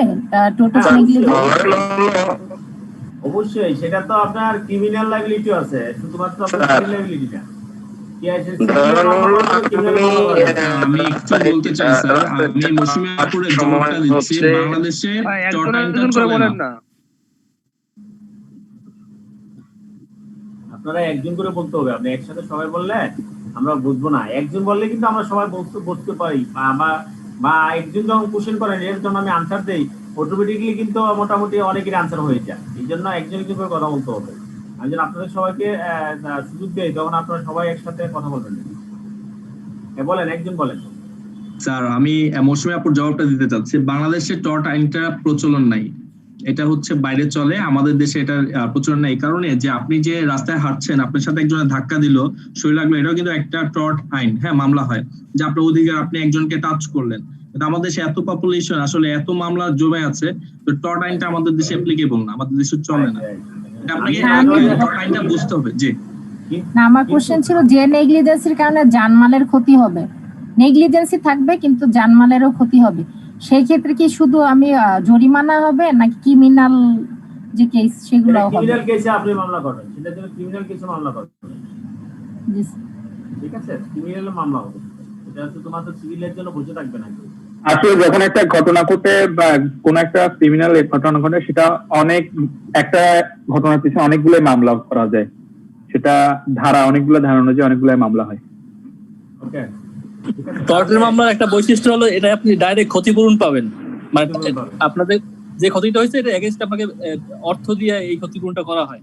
টোটাল নেগলিজেন্স? অবশ্যই, সেটা তো আপনার ক্রিমিনাল লায়াবিলিটি আছে, শুধুমাত্র আপনার সিভিল লায়াবিলিটি না। আমি একটু বলতে চাই স্যার, আমি মৌসুমীপুরের জবাবটা দিচ্ছি। বাংলাদেশে টর্ট আইনটা চলে না। আপনারা একজন করে বলতে হবে, আপনি একসাথে সবাই বললে আমরা বুঝবো না। একজন বললে কিন্তু আমরা সবাই বুঝতে পারি, বা একজন যখন কোশ্চেন করেন এর জন্য আমি আনসার দেই, অটোমেটিকলি কিন্তু মোটামুটি অনেকের আনসার হয়ে যায়। এই জন্য একজন একজন করে কথা বলতে হবে। আমি যেন আপনাদের সবাইকে সুযোগ দেই, তখন আপনারা সবাই একসাথে কথা বলবেন। বলেন, একজন বলেন। স্যার আমি মৌসুমীপুর জবাবটা দিতে চাচ্ছি। বাংলাদেশে টর্ট আইনটা প্রচলন নাই, এটা হচ্ছে বাইরে চলে, আমাদের দেশে এটা প্রচলন নাই। এই কারণে যে আপনি যে রাস্তায় হাঁটছেন, আপনার সাথে একজনের ধাক্কা দিল, শরীর লাগলো, এটাও কিন্তু একটা টর্ট আইন। হ্যাঁ, মামলা হয় যে আপনার অধিকার, আপনি একজনকে টাচ করলেন। কিন্তু আমাদের দেশে এত পপুলেশন, আসলে এত মামলা জমে আছে, তো টর্ট আইনটা আমাদের দেশে অ্যাপ্লিকেবল না, আমাদের দেশে চলে না। আপনাকে টর্ট আইনটা বুঝতে হবে। জি না, আমার কোশ্চেন ছিল যে নেগলিজেন্সির কারণে জানমালের ক্ষতি হবে, নেগলিজেন্সি থাকবে কিন্তু জানমালেরও ক্ষতি হবে, সেই ক্ষেত্রে কি শুধু আমি জরিমানা হবে নাকি ক্রিমিনাল যে কেস সেগুলো হবে? ক্রিমিনাল কেসে আপনি মামলা করবেন, সেটা জন্য ক্রিমিনাল কেসে মামলা করবেন। ঠিক আছে, ক্রিমিনাল মামলা হবে, এটা শুধুমাত্র সিভিলের জন্য বসে থাকবে না। আসলে যখন একটা ঘটনা ঘটে বা কোন একটা ক্রিমিনাল ঘটনা ঘটে, সেটা একটা ঘটনার পিছনে অনেকগুলো মামলা করা যায়, সেটা অনেকগুলো ধারা অনুযায়ী অনেকগুলো মামলা হয়। ওকে, টর্টের মামলার একটা বৈশিষ্ট্য হলো এটা আপনি ডাইরেক্ট ক্ষতিপূরণ পাবেন, মানে আপনাদের যে ক্ষতিটা হয়েছে এটা এগেইনস্ট আপনাকে অর্থ দিয়ে এই ক্ষতিপূরণটা করা হয়।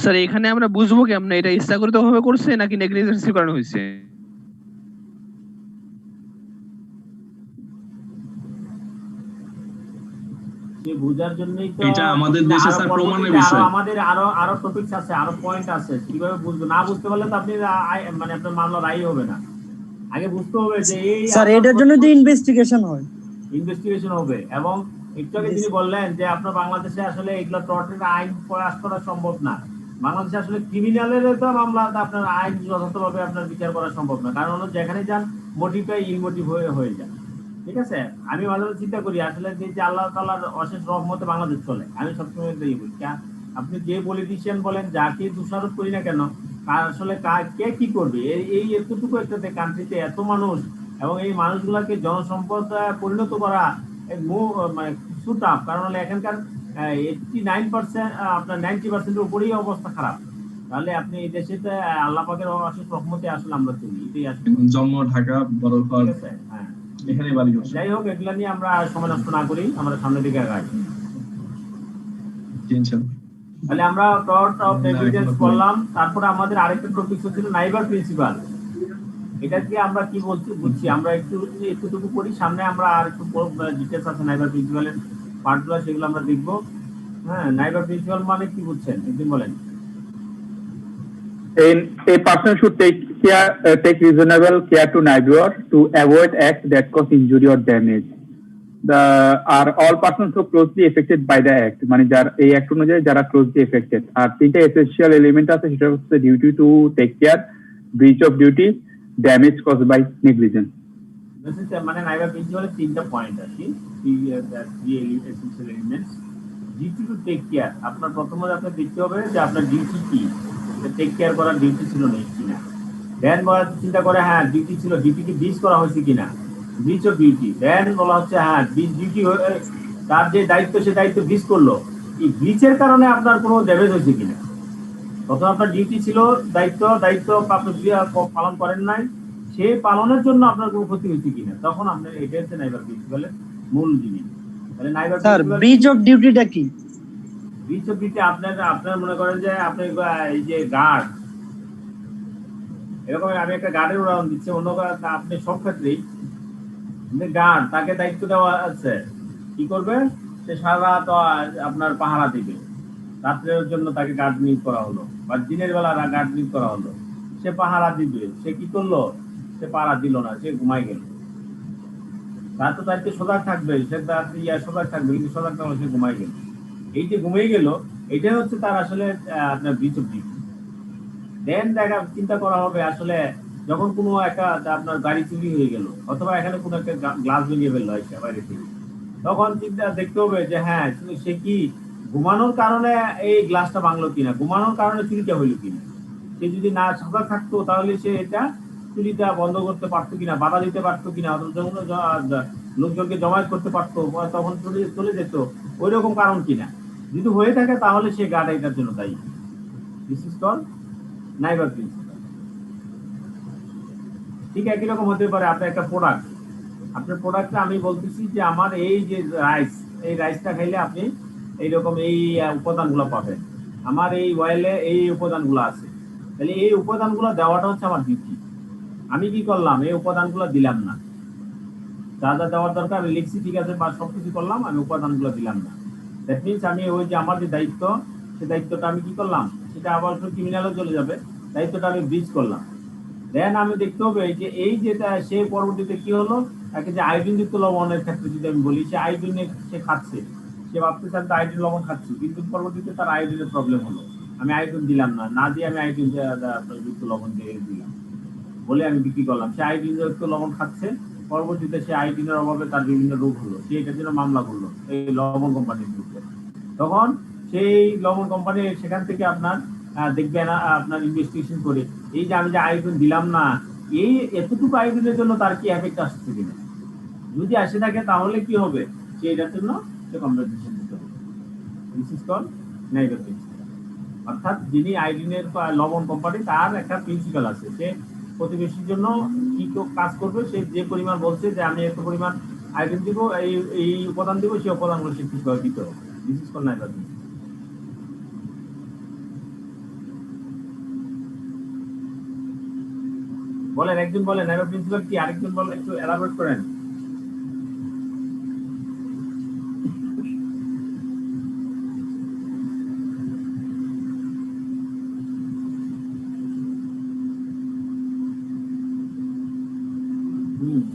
স্যার এখানে আমরা বুঝবো কেমনে এটা ইচ্ছাকৃতভাবে করছে নাকি নেগলিজেন্সির কারণে হয়েছে? সে বোঝার জন্যই তো এটা আমাদের দেশে স্যার প্রমাণের বিষয়। আমাদের আরো টপিকস আছে, আরো পয়েন্ট আছে, কিভাবে বুঝবে, না বুঝতে পারলে তো আপনি মানে আপনার মামলা রায় হবে না। আগে বুঝতে হবে যে এই স্যার এটার জন্য তো ইনভেস্টিগেশন হয়, ইনভেস্টিগেশন হবে। এবং একটু আগে তিনি বললেন যে আপনার বাংলাদেশে আসলে এগুলো টর্টের আইন পাস করা সম্ভব না। বাংলাদেশে আসলে ক্রিমিনালের তো মামলা আপনার আইন যথাযথভাবে আপনার বিচার করা সম্ভব না, কারণ হলো যেখানে যান মোটিভটা ইলমোটিভ হয়ে যায়। ঠিক আছে, আমি মাঝে মাঝে চিন্তা করি আসলে যে আল্লাহ তাআলার অশেষ রহমতে বাংলাদেশ চলে। আমি সবসময় বলি, আপনি যে পলিটিশিয়ান বলেন, যাকে দোষারোপ করি না কেন, আসলে কে কি করবে? এই এতটুকু একটা কান্ট্রিতে এত মানুষ, এবং এই মানুষগুলোকে জনসম্পদ পরিণত করা মানে কিছু টাফ, কারণ হলো এখানকার 89% আপনার 90% উপরেই অবস্থা খারাপ। তাহলে আপনি এই দেশে আল্লাহ পাকের অশেষ রহমতে আসলে আমরা চলি, এটাই আসলে জন্ম ঢাকা, বড় ঘর, হ্যাঁ এখানে বাড়ি ঘর। যাই হোক, এগুলা নিয়ে আমরা সময় নষ্ট না করি, আমরা সামনের দিকে আগাই। তাহলে আমরা টর্ট অফ নেগলিজেন্স বললাম। তারপরে আমাদের আরেকটা টপিক ছিল নাইবার প্রিন্সিপাল। এটা কি আমরা কি বুঝছি, আমরা একটুটুকু করি, সামনে আমরা আর একটু ডিটেলস আছে নাইবার প্রিন্সিপালের পার্টগুলো, সেগুলো আমরা দেখবো। হ্যাঁ, নাইবার প্রিন্সিপাল মানে কি বুঝছেন একদিন বলেন। A person should take reasonable care to neighbor to avoid acts that cause injury or damage. Are all persons so closely affected by the act, মানে যারা এই অ্যাক্ট অনুযায়ী যারা ক্লোজলি এফেক্টেড। আর তিনটা এসেনশিয়াল এলিমেন্ট আছে, সেটা হচ্ছে duty to take care, breach of duty, damage cause by negligence. মানে নাইবার প্রিন্সিপালের তিনটা পয়েন্ট আছে, essential elements. Duty to take care, আপনার প্রথমত আপনার দেখতে হবে যে আপনার ডিউটি কি, টেক কেয়ার করার ডিউটি ছিল কিনা। দেন চিন্তা করে হ্যাঁ ডিউটি ছিল, ডিউটিকে ব্রিচ করা হয়েছে কিনা, ব্রিচ অফ ডিউটি। দেন বলা হচ্ছে হ্যাঁ ডিউটি, তার যে দায়িত্ব সে দায়িত্ব ব্রিচ করলো, এই ব্রিচের কারণে আপনার কোনো ড্যামেজ হয়েছে কিনা। প্রথম আপনার ডিউটি ছিল, দায়িত্ব আপনি পালন করেন নাই, সেই পালনের জন্য আপনার কোনো ক্ষতি হয়েছে কিনা, তখন আপনার এটা হচ্ছে নাইবার প্রিন্সিপালের মূল জিনিস। তাহলে নাইবার স্যার ব্রিচ অফ ডিউটিটা কি? ব্রিচ অফ ডিউটি আপনার মনে করেন যে আপনি এই যে গার্ড, এরকম আমি একটা গার্ডের উদাহরণ দিচ্ছি, অন্য আপনি সব ক্ষেত্রেই গার্ড, তাকে দায়িত্ব দেওয়া আছে কি করবে, সে সারা রাত আপনার পাহারা দিবে, রাত্রের জন্য তাকে গার্ড নিয়োগ করা হলো, বা দিনের বেলা গার্ড নিয়োগ করা হলো, সে পাহারা দিবে। সে কি করলো, সে পাহারা দিল না, সে ঘুমাই গেল। তার তো দায়িত্ব সজাগ থাকবে, সে সজাগ থাকবে, কিন্তু সজাগ না হলে সে ঘুমাই গেল। এই যে ঘুমিয়ে গেল, এটাই হচ্ছে তার আসলে আপনার ব্রিচ অফ ডিউটি। দেন চিন্তা করা হবে আসলে যখন কোনো একটা আপনার গাড়ি চুরি হয়ে গেল, অথবা এখানে কোনো একটা গ্লাস ভেঙে ফেললো বাইরে থেকে, তখন চিন্তা দেখতে হবে যে হ্যাঁ সে কি ঘুমানোর কারণে এই গ্লাসটা ভাঙলো কিনা, ঘুমানোর কারণে চুরিটা হইলো কিনা। সে যদি না সজাগ থাকতো তাহলে সে এটা চুরিটা বন্ধ করতে পারতো কিনা, বাধা দিতে পারতো কিনা, লোকজনকে জমায়েত করতে পারতো, তখন চলে যেত, ওই রকম কারণ কিনা। যদি হয়ে থাকে তাহলে সে গার্ড এটার জন্য দায়ী। This is called neighbour principle. ঠিক একই রকম হতে পারে আপনার একটা প্রোডাক্ট, আপনার প্রোডাক্টটা আমি বলতেছি যে আমার এই যে রাইস, এই রাইসটা খাইলে আপনি এইরকম এই উপাদানগুলো পাবেন, আমার এই অয়েলে এই উপাদানগুলো আছে, তাহলে এই উপাদানগুলো দেওয়াটা হচ্ছে আমার ডিউটি। আমি কি করলাম, এই উপাদানগুলো দিলাম না, যা যা দেওয়ার দরকার আমি লিখছি ঠিক আছে, বা সবকিছু করলাম, আমি উপাদানগুলো দিলাম না। দ্যাট মিনস আমি ওই যে আমার যে দায়িত্ব, সেই দায়িত্বটা আমি কি করলাম, সেটা আবার ক্রিমিনালও চলে যাবে, দায়িত্বটা আমি ব্রিচ করলাম। দেন আমি দেখতে হবে যে এই যেটা সে পরবর্তীতে কি হলো, তাকে যে আয়োডিনযুক্ত লবণের ক্ষেত্রে যদি আমি বলি, সে আয়োডিনে সে খাচ্ছে, সে ভাবতে চান আয়োডিন লবণ খাচ্ছি, কিন্তু পরবর্তীতে তার আয়োডিনের প্রবলেম হলো, আমি আয়োডিন দিলাম না দিয়ে আমি আয়োডিন যুক্ত লবণ দিয়ে দিলাম বলে আমি বিক্রি করলাম। সে আয়োডিন যুক্ত লবণ খাচ্ছে, পরবর্তীতে সে আয়োডিনের অভাবে তার বিভিন্ন রোগ হলো, সে এটার জন্য মামলা করলো এই লবণ কোম্পানির বিরুদ্ধে। তখন সেই লবণ কোম্পানি সেখান থেকে আপনার দেখবেন আপনার ইনভেস্টিগেশন করে এই যে আমি যে আয়োডিন দিলাম না, এই এতটুকু আয়োডিনের জন্য তার কি এফেক্ট আসছে কিনা, যদি আসে থাকে তাহলে কি হবে, সে এটার জন্য সে কম্পেনসেশন দিতে হবে। This is called neighbour principle. অর্থাৎ যিনি আয়োডিনের লবণ কোম্পানি, তার একটা প্রিন্সিপাল আছে, সে প্রতিবেশীর জন্য কি কাজ করবে, সে যে পরিমাণ বলছে যে আমি এত পরিমাণ আয়োডিন দিব, এই উপাদান দিব, সেই উপাদানগুলো সে ঠিকভাবে দিতে হবে। This is called neighbour principle. বলেন, একজন বলেন নাইবার প্রিন্সিপাল কি, আরেকজন বলেন, একটু এলাবোরেট করেন।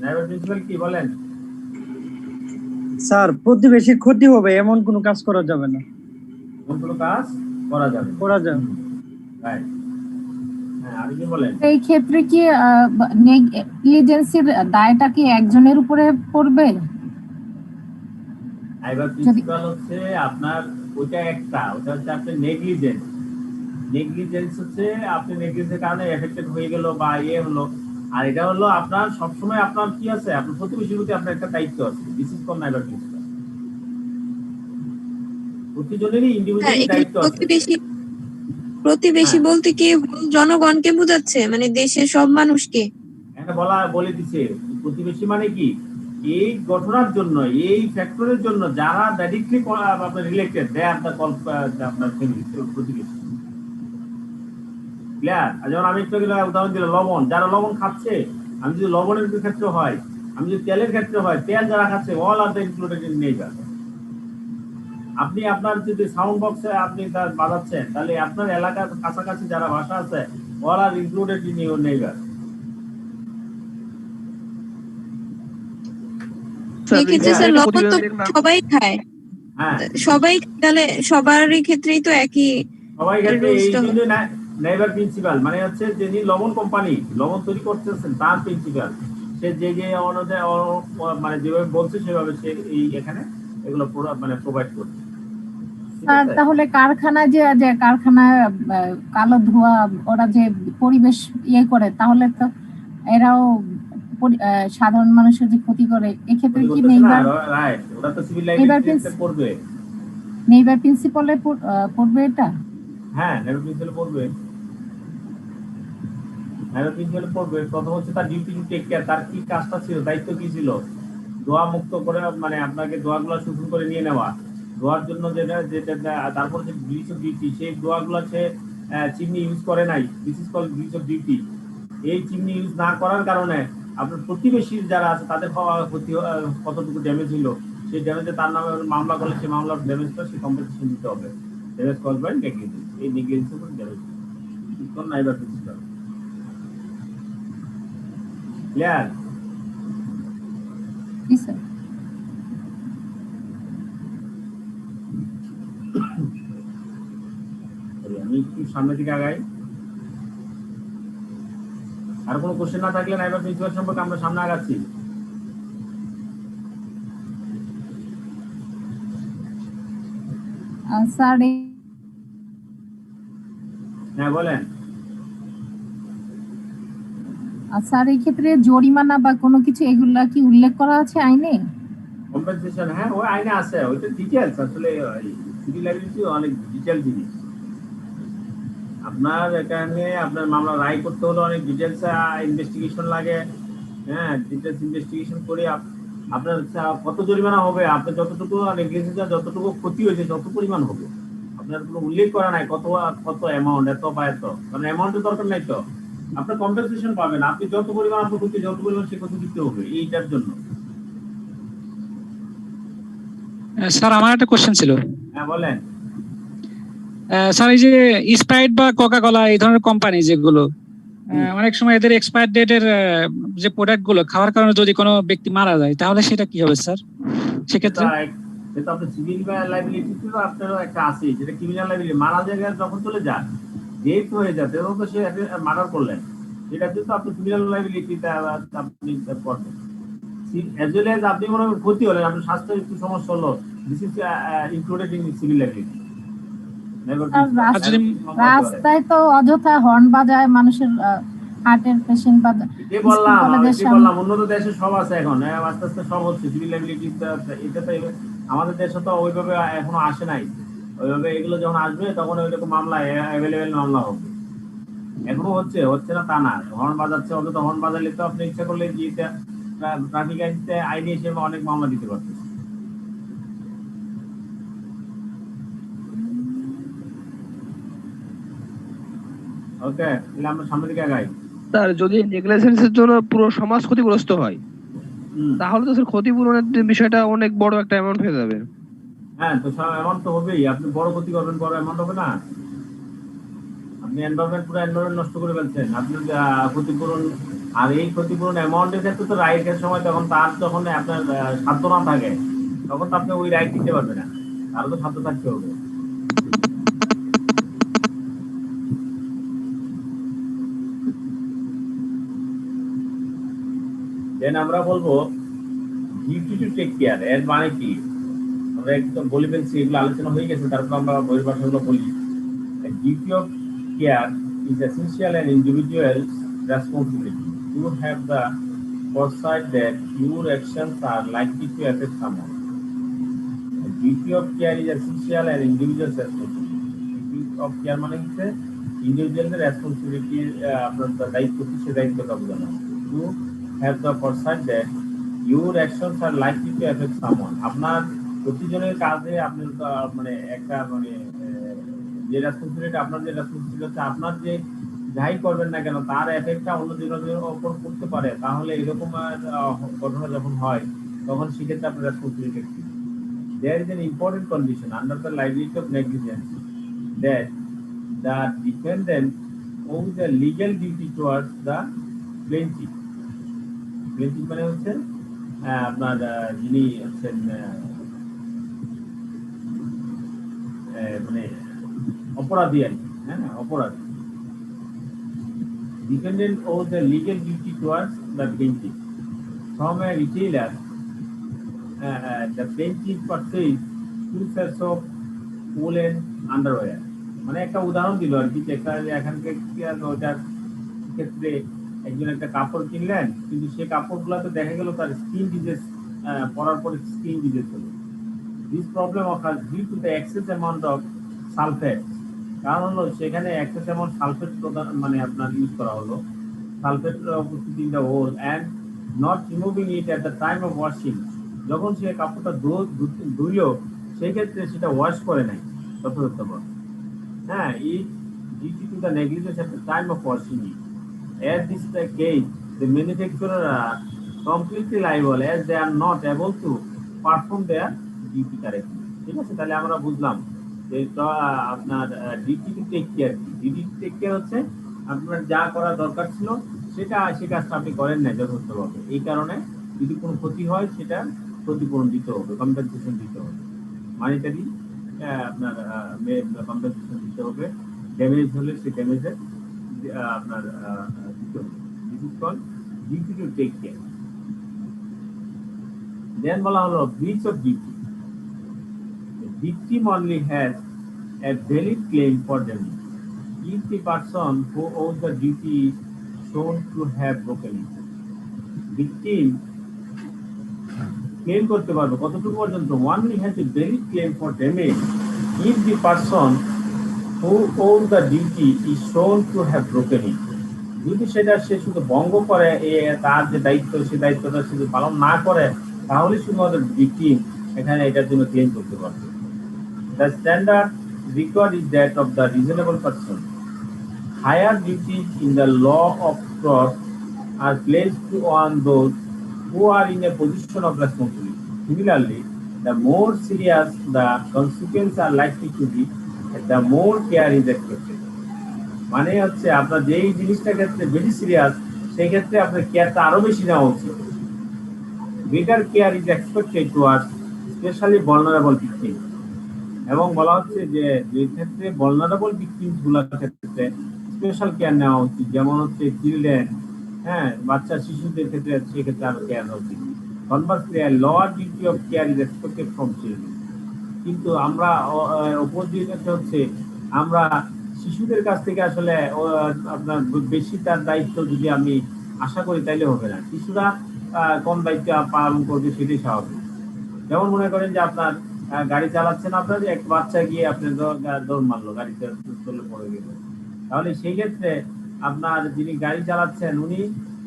নাইবার প্রিন্সিপাল কি বলেন? স্যার প্রতিবেশীর ক্ষতি হবে এমন কোনো কাজ করা যাবে না। এমন কোনো কাজ করা যাবে না। করা যাবে। রাইট। হ্যাঁ, আর কি বলেন? এই ক্ষেত্রে কি নেগলিজেন্সির দায়টা কি একজনের উপরে পড়বে? নাইবার প্রিন্সিপাল হচ্ছে আপনার ওটা একটা, ওটা হচ্ছে আপনার নেগলিজেন্স। নেগলিজেন্স হচ্ছে আপনি নেগলিজেন্সের কারণে এফেক্টেড হয়ে গেল বা হলো, আর এটা হলো আপনার সবসময় আপনার কি আছে, আপনার প্রতিবেশীর প্রতি আপনার একটা দায়িত্ব আছে। This is call neighbour principle. প্রতিজনেরই ইন্ডিভিজুয়ালি দায়িত্ব আছে। প্রতিবেশী বলতে কি জনগণকে বোঝাচ্ছে, মানে দেশের সব মানুষকে? এটা বলে দিচ্ছে প্রতিবেশী মানে কি, এই ঘটনার জন্য, এই ফ্যাক্টরের জন্য যারা ডাইরেক্টলি আপনার related, they are the call আপনার ফ্যামিলি, প্রতিবেশী। ক্লিয়ার? আর যেমন আমি একটু উদাহরণ দিলাম, লবণ, যারা লবণ খাচ্ছে, আমি যদি লবণের ক্ষেত্রে হয়, আমি যদি তেলের ক্ষেত্রে হয়, তেল যারা খাচ্ছে all are the included in neighbour. আপনি আপনার যদি সাউন্ড বক্সে আপনি বাজাচ্ছেন, তাহলে আপনার এলাকার কাছাকাছি যারা ভাষা আছে all are included in your neighbour. লবণ তো সবাই খায়, সবাই, তাহলে সবারই ক্ষেত্রেই তো একই। সবাই ক্ষেত্রে এই জন্য নেইবার প্রিন্সিপাল মানে হচ্ছে যিনি লবণ কোম্পানি লবণ তৈরি করতেছেন তার প্রিন্সিপাল, সে যে অনুযায়ী মানে যেভাবে বলছে সেভাবে সে এই এখানে এগুলো মানে প্রোভাইড করছে। আর তাহলে কারখানায় যে কারখানায় কালো ধোঁয়া ওরা যে পরিবেশ করে, তাহলে তো এরাও সাধারণ মানুষের যে ক্ষতি করে, এক্ষেত্রে কি নেইবার প্রিন্সিপালে পড়বে এটা? হ্যাঁ, নেইবার প্রিন্সিপালে পড়বে। নেইবার প্রিন্সিপালে পড়বে। প্রথম হচ্ছে তার ডিউটি টু টেক কেয়ার, তার কি কাজটা ছিল, দায়িত্ব কি ছিল, ধোঁয়া মুক্ত করে মানে আপনাকে ধোঁয়াগুলো শোষণ করে নিয়ে নেওয়া, ধোঁয়ার জন্য যেটা তারপর যে ব্রিচ অফ ডিউটি, সেই ধোঁয়াগুলো সে চিমনি ইউজ করে নাই, this is called breach of duty. এই চিমনি ইউজ না করার কারণে আপনার প্রতিবেশী যারা আছে তাদের ক্ষতি কতটুকু ড্যামেজ হলো, সেই ড্যামেজে তার নামে মামলা করলে সেই মামলার ড্যামেজটা সে কম্পেনসেশন দিতে হবে। ড্যামেজ কজ বাই নেগলিজেন্স, এই নেগলিজেন্সের উপর ড্যামেজ কোন নাইবার প্রিন্সিপাল। ক্লিয়ার? জি স্যার। আমি একটু সামনের দিকে আগাই। আর কোনো কোশ্চেন না থাকলে নাইবার প্রিন্সিপাল সম্পর্কে আমরা সামনে আগাচ্ছি। স্যার হ্যাঁ বলেন। স্যার এই ক্ষেত্রে জরিমানা বা কোনো কিছু এগুলা কি উল্লেখ করা আছে আইনে? কম্পেনসেশন, হ্যাঁ ওই আইনে আছে, ওইটা ডিটেইলস। আসলে সিভিল লাইবিলিটি অনেক ডিটেইল জিনিস। আপনার এখানে আপনার মামলা রায় করতে হলে অনেক ডিটেইলস ইনভেস্টিগেশন লাগে। হ্যাঁ, ডিটেইলস ইনভেস্টিগেশন করে আপনার কত জরিমানা হবে, আপনার যতটুকু নেগলিজেন্স যতটুকু ক্ষতি হয়েছে তত পরিমাণ হবে। আপনার কোনো উল্লেখ করা নাই কত অ্যামাউন্ট, এত বা এত, কারণ অ্যামাউন্টের দরকার নাই তো, আপনার কম্পেনসেশন পাবেন। আপনি যত পরিমাণ আপনার ক্ষতি, যত পরিমাণ সে ক্ষতি দিতে হবে এইটার জন্য। স্যার আমার একটা কোশ্চেন ছিল। হ্যাঁ বলেন। স্যার এই যে স্প্রাইট বা কোকা কোলা এই ধরনের কোম্পানি যেগুলো অনেক সময় এদের এক্সপায়ার ডেটের যে প্রোডাক্ট গুলো খাওয়ার কারণে যদি কোনো ব্যক্তি মারা যায় তাহলে সেটা কি হবে স্যার সেক্ষেত্রে? যেটা আপনার সিভিল লাইবিলিটি ছিল আপনারও একটা আছে, যেটা ক্রিমিনাল লাইবিলিটি। মারা জায়গায় যখন চলে যান, ডেথ হয়ে যায়, তখন তো সে মার্ডার করলেন, এটা কিন্তু আপনি ক্রিমিনাল লাইবিলিটিতে আপনি করবেন। অ্যাজ ওয়েল অ্যাজ আপনি কোনো ক্ষতি হলেন, আপনার স্বাস্থ্যের একটু সমস্যা হলো, this is included in civil liability. রাস্তায় তো অযথা হর্ন বাজায় মানুষের, হার্টের পেশেন্ট বা বললাম উন্নত দেশে সব আছে এখন, আস্তে আস্তে সব হচ্ছে সিভিল লাইবিলিটি। এটা তো আমাদের দেশে তো ওইভাবে এখনো আসে নাই, ওইভাবে এগুলো যখন আসবে তখন ওইরকম মামলা অ্যাভেলেবেল মামলা হবে। এখনো হচ্ছে না তা না, হর্ন বাজাচ্ছে, অন্তত হর্ন বাজালে তো আপনি ইচ্ছা করলে যে ট্রাফিক আইনে হিসেবে অনেক মামলা দিতে পারতেছে। ওকে, তাহলে আমরা সামনের দিকে আগাই। স্যার যদি নেগলিজেন্সের জন্য পুরো সমাজ ক্ষতিগ্রস্ত হয় তাহলে তো স্যার ক্ষতিপূরণের বিষয়টা অনেক বড় একটা অ্যামাউন্ট হয়ে যাবে। হ্যাঁ, তো অ্যামাউন্ট তো হবেই। আপনি বড় ক্ষতি করবেন, বড় অ্যামাউন্ট হবে না? আপনি এনভায়রনমেন্ট পুরো এনভায়রনমেন্ট নষ্ট করে ফেলছেন, আপনি ক্ষতিপূরণ আর এই ক্ষতিপূরণ অ্যামাউন্টের ক্ষেত্রে তো রাইটের সময় তখন তার যখন আপনার সাধ্য না থাকে তখন তো আপনি ওই রাইট দিতে পারবেন না, তারও তো সাধ্য থাকতে হবে। দেন আমরা বলবো ডিউটি টু টেক কেয়ার। এর মানে কি আমরা একদম বলে ফেলছি, এগুলো আলোচনা হয়ে গেছে, তারপর আমরা বইয়ের ভাষাগুলো বলি। Duty of care is essential and individual responsibility. You have the foresight that your actions are likely to affect someone. The duty of care is essential and individual responsibility. Duty of care মানে হচ্ছে ইন্ডিভিজুয়ালের রেসপন্সিবিলিটি, আপনার দায়িত্ব কি সে দায়িত্বটা বোঝানো। You have the foresight that your actions are likely to affect someone. আপনার প্রতিজনের কাজে আপনি মানে একটা মানে যে রেসপন্সিবিলিটি, আপনার যে রেসপন্সিবিলিটি হচ্ছে আপনার যে যাই করবেন না কেন তার এফেক্টটা অন্য জনের উপর পড়তে পারে, তাহলে এরকম ঘটনা যখন হয় তখন সেক্ষেত্রে আপনার রেসপন্সিবিলিটি কি। There is an important condition under the liability of negligence that the defendant owes a legal duty towards the plaintiff. Plaintiff মানে হচ্ছে আপনার যিনি হচ্ছেন মানে অপরাধী আর কি, হ্যাঁ অপরাধী। Defendant owes a legal duty towards the plaintiff. From a retailer, the plaintiff purchased 2 sets of woolen underwear. মানে একটা উদাহরণ দিল আর কি, এখানকার ওটার ক্ষেত্রে একজন একটা কাপড় কিনলেন, কিন্তু সেই কাপড়গুলোতে দেখা গেল তার স্কিন ডিজিজ, পরার পর স্কিন ডিজিজ হলো। This problem occurs due to the excess amount of sulfate. কারণ হলো সেখানে excess amount sulfate মানে আপনার ইউজ করা হলো, সালফেট উপস্থিত in the wool and not removing it at the time of washing. যখন সে কাপড়টা ধুইলো সেই ক্ষেত্রে সেটা ওয়াশ করে নাই যথাযথভাবে, হ্যাঁ, it due to the negligence at the time of washing it. As this is the case, the manufacturer are completely liable as they are not able to perform their duty correctly. ঠিক আছে, তাহলে আমরা বুঝলাম যে আপনার ডিউটি টু টেক কেয়ার কি। ডিউটি টু টেক কেয়ার হচ্ছে আপনার যা করা দরকার ছিল সেটা সে কাজটা আপনি করেন না যথাযথভাবে, এই কারণে যদি কোনো ক্ষতি হয় সেটা ক্ষতিপূরণ দিতে হবে, কম্পেনসেশন দিতে হবে, মানিটারি আপনার কম্পেনসেশন দিতে হবে। ড্যামেজ হলে সেই ড্যামেজের আপনার দিতে হবে। This is called duty to take care. Then বলা হলো breach of duty. Victim only has a valid claim for damage if the person who owes the duty is shown to have broken it. Victim claim করতে পারবে কতটুকু পর্যন্ত? Only has a valid claim for damage if the person who owes the duty is shown to have broken it. যদি সেটা সে শুধু ভঙ্গ করে, তার যে দায়িত্ব সে দায়িত্বটা শুধু পালন না করে, তাহলে শুধুমাত্র ভিকটিম এখানে এটার জন্য ক্লেম করতে পারবে। The standard required is that of the reasonable person. Higher duties in the law of trust are placed on those who are in a position of responsibility. Similarly, the more serious the consequences are likely to be, the more care is expected. মানে হচ্ছে আপনার যেই জিনিসটার ক্ষেত্রে বেশি সিরিয়াস সেই ক্ষেত্রে আপনার কেয়ারটা আরো বেশি নেওয়া উচিত। Greater care is expected towards especially vulnerable victims. এবং বলা হচ্ছে যে ক্ষেত্রে vulnerable victims গুলোর ক্ষেত্রে স্পেশাল কেয়ার নেওয়া উচিত, যেমন হচ্ছে চিলড্রেন, হ্যাঁ বাচ্চা শিশুদের ক্ষেত্রে সেক্ষেত্রে আরো কেয়ার নেওয়া উচিত। Conversely, a lower duty of care is expected from children. কিন্তু আমরা অপোজিট হচ্ছে আমরা শিশুদের কাছ থেকে আসলে আপনার বেশি তার দায়িত্ব যদি আমি আশা করি তাইলে হবে না, শিশুরা কম দায়িত্ব পালন করবে সেটাই স্বাভাবিক। যেমন মনে করেন যে আপনার গাড়ি চালাচ্ছেন, আপনার এক বাচ্চা গিয়ে আপনার দৌড় মারলো, গাড়িতে চলে পড়ে গেল, তাহলে সেই ক্ষেত্রে আপনার যিনি গাড়ি চালাচ্ছেন উনি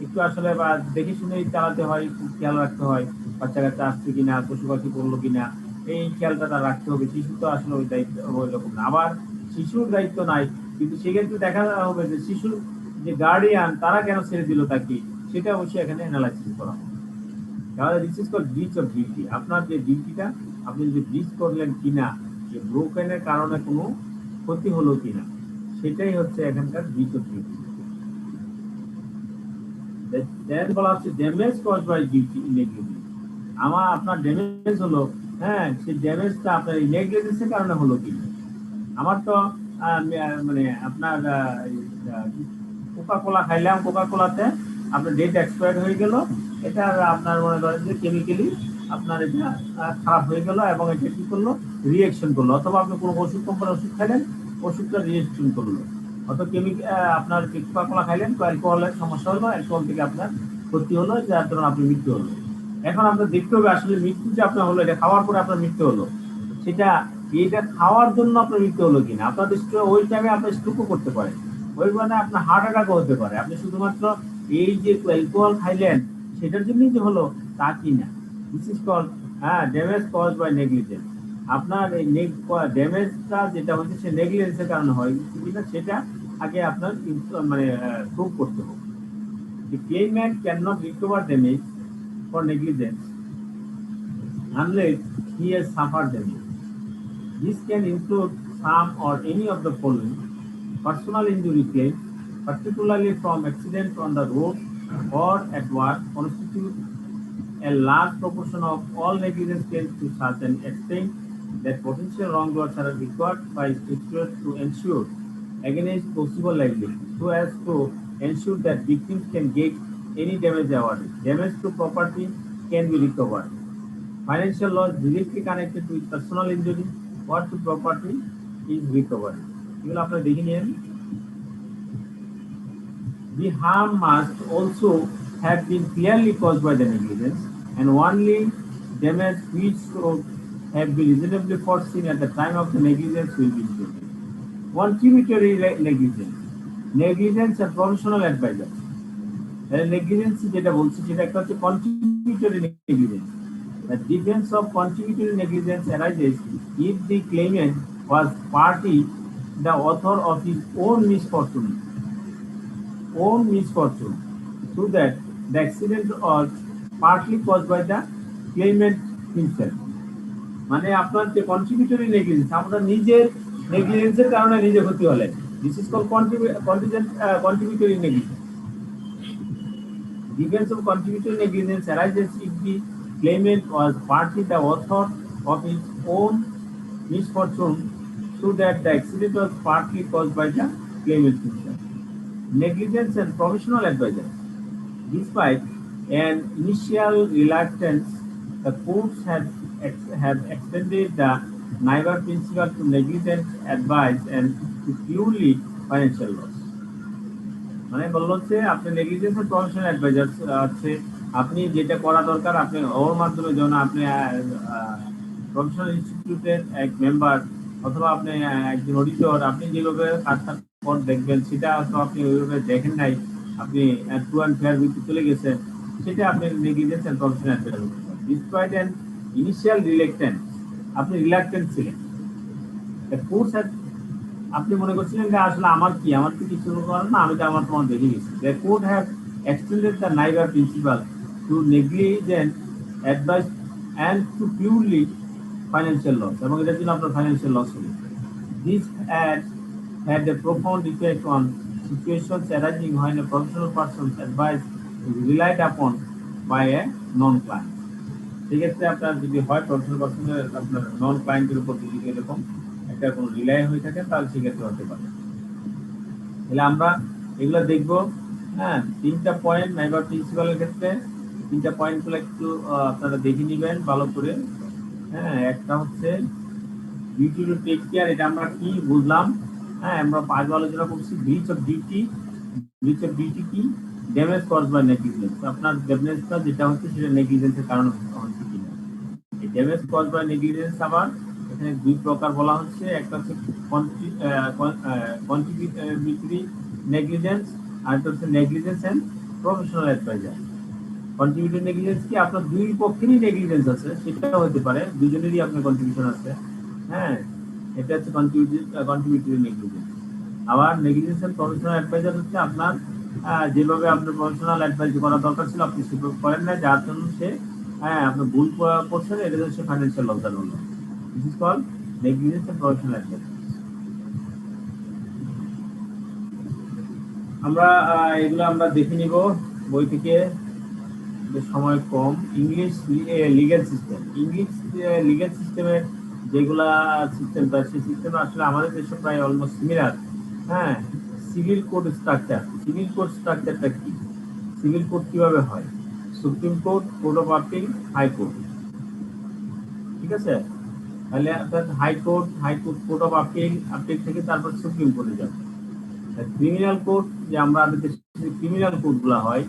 একটু আসলে দেখে শুনেই চালাতে হয়, খুব খেয়াল রাখতে হয় বাচ্চা কাচ্চা আসছে কিনা, পশু পাখি পড়লো কিনা, এই খেয়ালটা তার রাখতে হবে। শিশু তো আসলে ওই দায়িত্ব ওই রকম না, আবার শিশুর দায়িত্ব নাই, কিন্তু সেক্ষেত্রে দেখা হবে যে শিশুর যে গার্ডিয়ান তারা কেন ছেড়ে দিল তাকে, সেটা অবশ্যই এখানে অ্যানালাইসিস করা হবে। তাহলে this is called breach of duty. আপনার যে ডিউটিটা আপনি যদি ব্রিচ করলেন কিনা, যে ব্রোকেনের কারণে কোনো ক্ষতি হলো কিনা, সেটাই হচ্ছে এখানকার ব্রিচ অফ ডিউটি। দেন বলা হচ্ছে damage cause by duty negligence. আপনার ড্যামেজ হলো, হ্যাঁ, সেই ড্যামেজটা আপনার নেগলিজেন্সের কারণে হলো কি? আমার তো মানে আপনার কোকা কোলা খাইলাম, কোকা কোলাতে আপনার ডেট এক্সপায়ার হয়ে গেল, এটা আপনার মনে করেন যে কেমিক্যালি আপনার এটা খারাপ হয়ে গেল এবং এটা কি করলো, রিয়েকশন করলো। অথবা আপনি কোনো ওষুধ কোম্পানির ওষুধ খাইলেন, ওষুধটা রিয়েকশন করলো। অথবা আপনার কোকা কোলা খাইলেন, অ্যালকোহলের সমস্যা হলো, অ্যালকোহল থেকে আপনার ক্ষতি হলো, যার জন্য আপনি মৃত্যু হলো। এখন আপনার দেখতে হবে আসলে মৃত্যু যে আপনার হলো, এটা খাওয়ার পরে আপনার মৃত্যু হলো, সেটা এটা খাওয়ার জন্য আপনার মৃত্যু হলো কিনা। আপনার ওই টাইমে আপনার স্ট্রোকও করতে পারে, ওই মানে আপনার হার্ট অ্যাটাকও হতে পারে। আপনি শুধুমাত্র এই যে অ্যালকোহল খাইলেন সেটার জন্যই যে হলো তা কি না। This is called damage cause by negligence. আপনার এই ড্যামেজটা যেটা হচ্ছে সে নেগলিজেন্সের কারণে হয় কিনা সেটা আগে আপনার মানে প্রুভ করতে হবে। The claimant cannot recover damage for negligence unless he has suffered damage. This can include some or any of the following: personal injury claims, particularly from accidents on the road or at work, constitute a large proportion of all negligence claims to such an extent that potential wrongdoers are required by statute to ensure against possible liability, so as to ensure that victims can get any damage awarded. Damage to property can be recovered. Financial loss directly connected with personal injury or to property is recovered. এগুলো আপনারা দেখে নিন। The harm must also have been clearly caused by the negligence, and only damage which could have been reasonably foreseen at the time of the negligence will be included. Contributory negligence, negligence and professional advisor. Negligence যেটা বলছি সেটা একটা হচ্ছে contributory negligence. The defense of contributory negligence arises if the claimant was party the author of his own misfortune, so that the accident was partly caused by the claimant himself. মানে আপনার যে কন্ট্রিবিউটরি নেগলিজেন্স, আপনার নিজের নেগলিজেন্সের কারণে নিজে ক্ষতি হলেন, this is called contributory negligence. Defense of contributory negligence arises if the claimant was partly the author of his own misfortune, so that the accident was partly caused by the claimant himself. Negligence and professional advisor. Despite an initial reluctance, the courts have extended the NIVAR principle to negligent advice and to purely financial loss. মানে বললো হচ্ছে আপনি নেগলিজেন্স এর প্রফেশনাল অ্যাডভাইজার আছে, আপনি যেটা করা দরকার আপনি ওর মাধ্যমে, যেমন আপনি প্রফেশনাল ইনস্টিটিউটের এক মেম্বার অথবা আপনি একজন অডিটর, আপনি যেভাবে কাজটা পর দেখবেন সেটা হয়তো আপনি ওইভাবে দেখেন নাই, আপনি ট্রু অ্যান্ড ফেয়ার ভিত্তি চলে গেছেন, সেটা আপনি নেগলিজেন্স এন্ড প্রফেশনাল অ্যাডভাইজার করতে পারেন। ডিসপাইট অ্যান ইনিশিয়াল রিলেক্টেন্স, আপনি রিলাক্টেন্ট ছিলেন, কোর্স আপনি মনে করছিলেন যে আসলে আমার তো কিছু করার না, আমি তো আমার তোমার দেখে গেছি। The court have extended the NIVAR principle to negligent advice and to purely financial loss, এবং এটার জন্য আপনার ফাইন্যান্সিয়াল লস হবে। This had a profound effect on situations arising when a professional person's advice is relied upon by a non-client. সেক্ষেত্রে আপনার যদি হয় প্রফেশনাল পার্সনের আপনার নন ক্লায়েন্টের উপর যদি এরকম একটা কোনো রিলাই হয়ে থাকে তাহলে সেক্ষেত্রে হতে পারে। তাহলে আমরা এগুলো দেখবো। হ্যাঁ, 3টা পয়েন্ট নাইবার প্রিন্সিপালের ক্ষেত্রে 3টা পয়েন্টগুলো একটু আপনারা দেখে নেবেন ভালো করে। হ্যাঁ, একটা হচ্ছে ডিউটি টু টেক কেয়ার, এটা আমরা কি বুঝলাম? হ্যাঁ, আমরা আগে আলোচনা করছি breach of duty. Breach of duty কি? Damage cause by negligence. আপনার ড্যামেজটা যেটা হচ্ছে সেটা নেগলিজেন্সের কারণে হচ্ছে কিনা। এই ড্যামেজ কজ বাই নেগলিজেন্স আবার এখানে 2 প্রকার বলা হচ্ছে, একটা হচ্ছে কন্ট্রিবিউটরি নেগলিজেন্স, আর একটা হচ্ছে negligence and professional adviser. Contributory negligence কি আপনার 2 পক্ষেরই নেগলিজেন্স আছে, সেটাও হতে পারে, দুজনেরই আপনার কন্ট্রিবিউশন আছে। হ্যাঁ, এটা হচ্ছে কন্ট্রিবিউটরি নেগলিজেন্স। আবার নেগলিজেন্স এন্ড প্রফেশনাল অ্যাডভাইজার হচ্ছে আপনার যেভাবে আপনার প্রফেশনাল অ্যাডভাইস করা দরকার ছিল আপনি সেভাবে করেন না, যার জন্য সে আপনার ভুল করছেন, এটা হচ্ছে ফাইন্যান্সিয়াল লস হলো। This is called negligence and professional advice. আমরা এগুলো আমরা দেখে নিব। বই থেকে যে সময় কম, English legal system, English legal সিস্টেমের যেগুলা সিস্টেমটা, সেই সিস্টেম আসলে আমাদের দেশে প্রায় অলমোস্ট সিমিলার। হ্যাঁ, civil code structure, civil code স্ট্রাকচারটা কি, সিভিল কোড কিভাবে হয়, supreme court, court of appeal, high court, ঠিক আছে? তাহলে অর্থাৎ high court, court of appeal, appeal থেকে তারপর সুপ্রিম কোর্টে যাবে। ক্রিমিনাল কোর্ট, যে আমাদের দেশে ক্রিমিনাল কোর্টগুলো হয়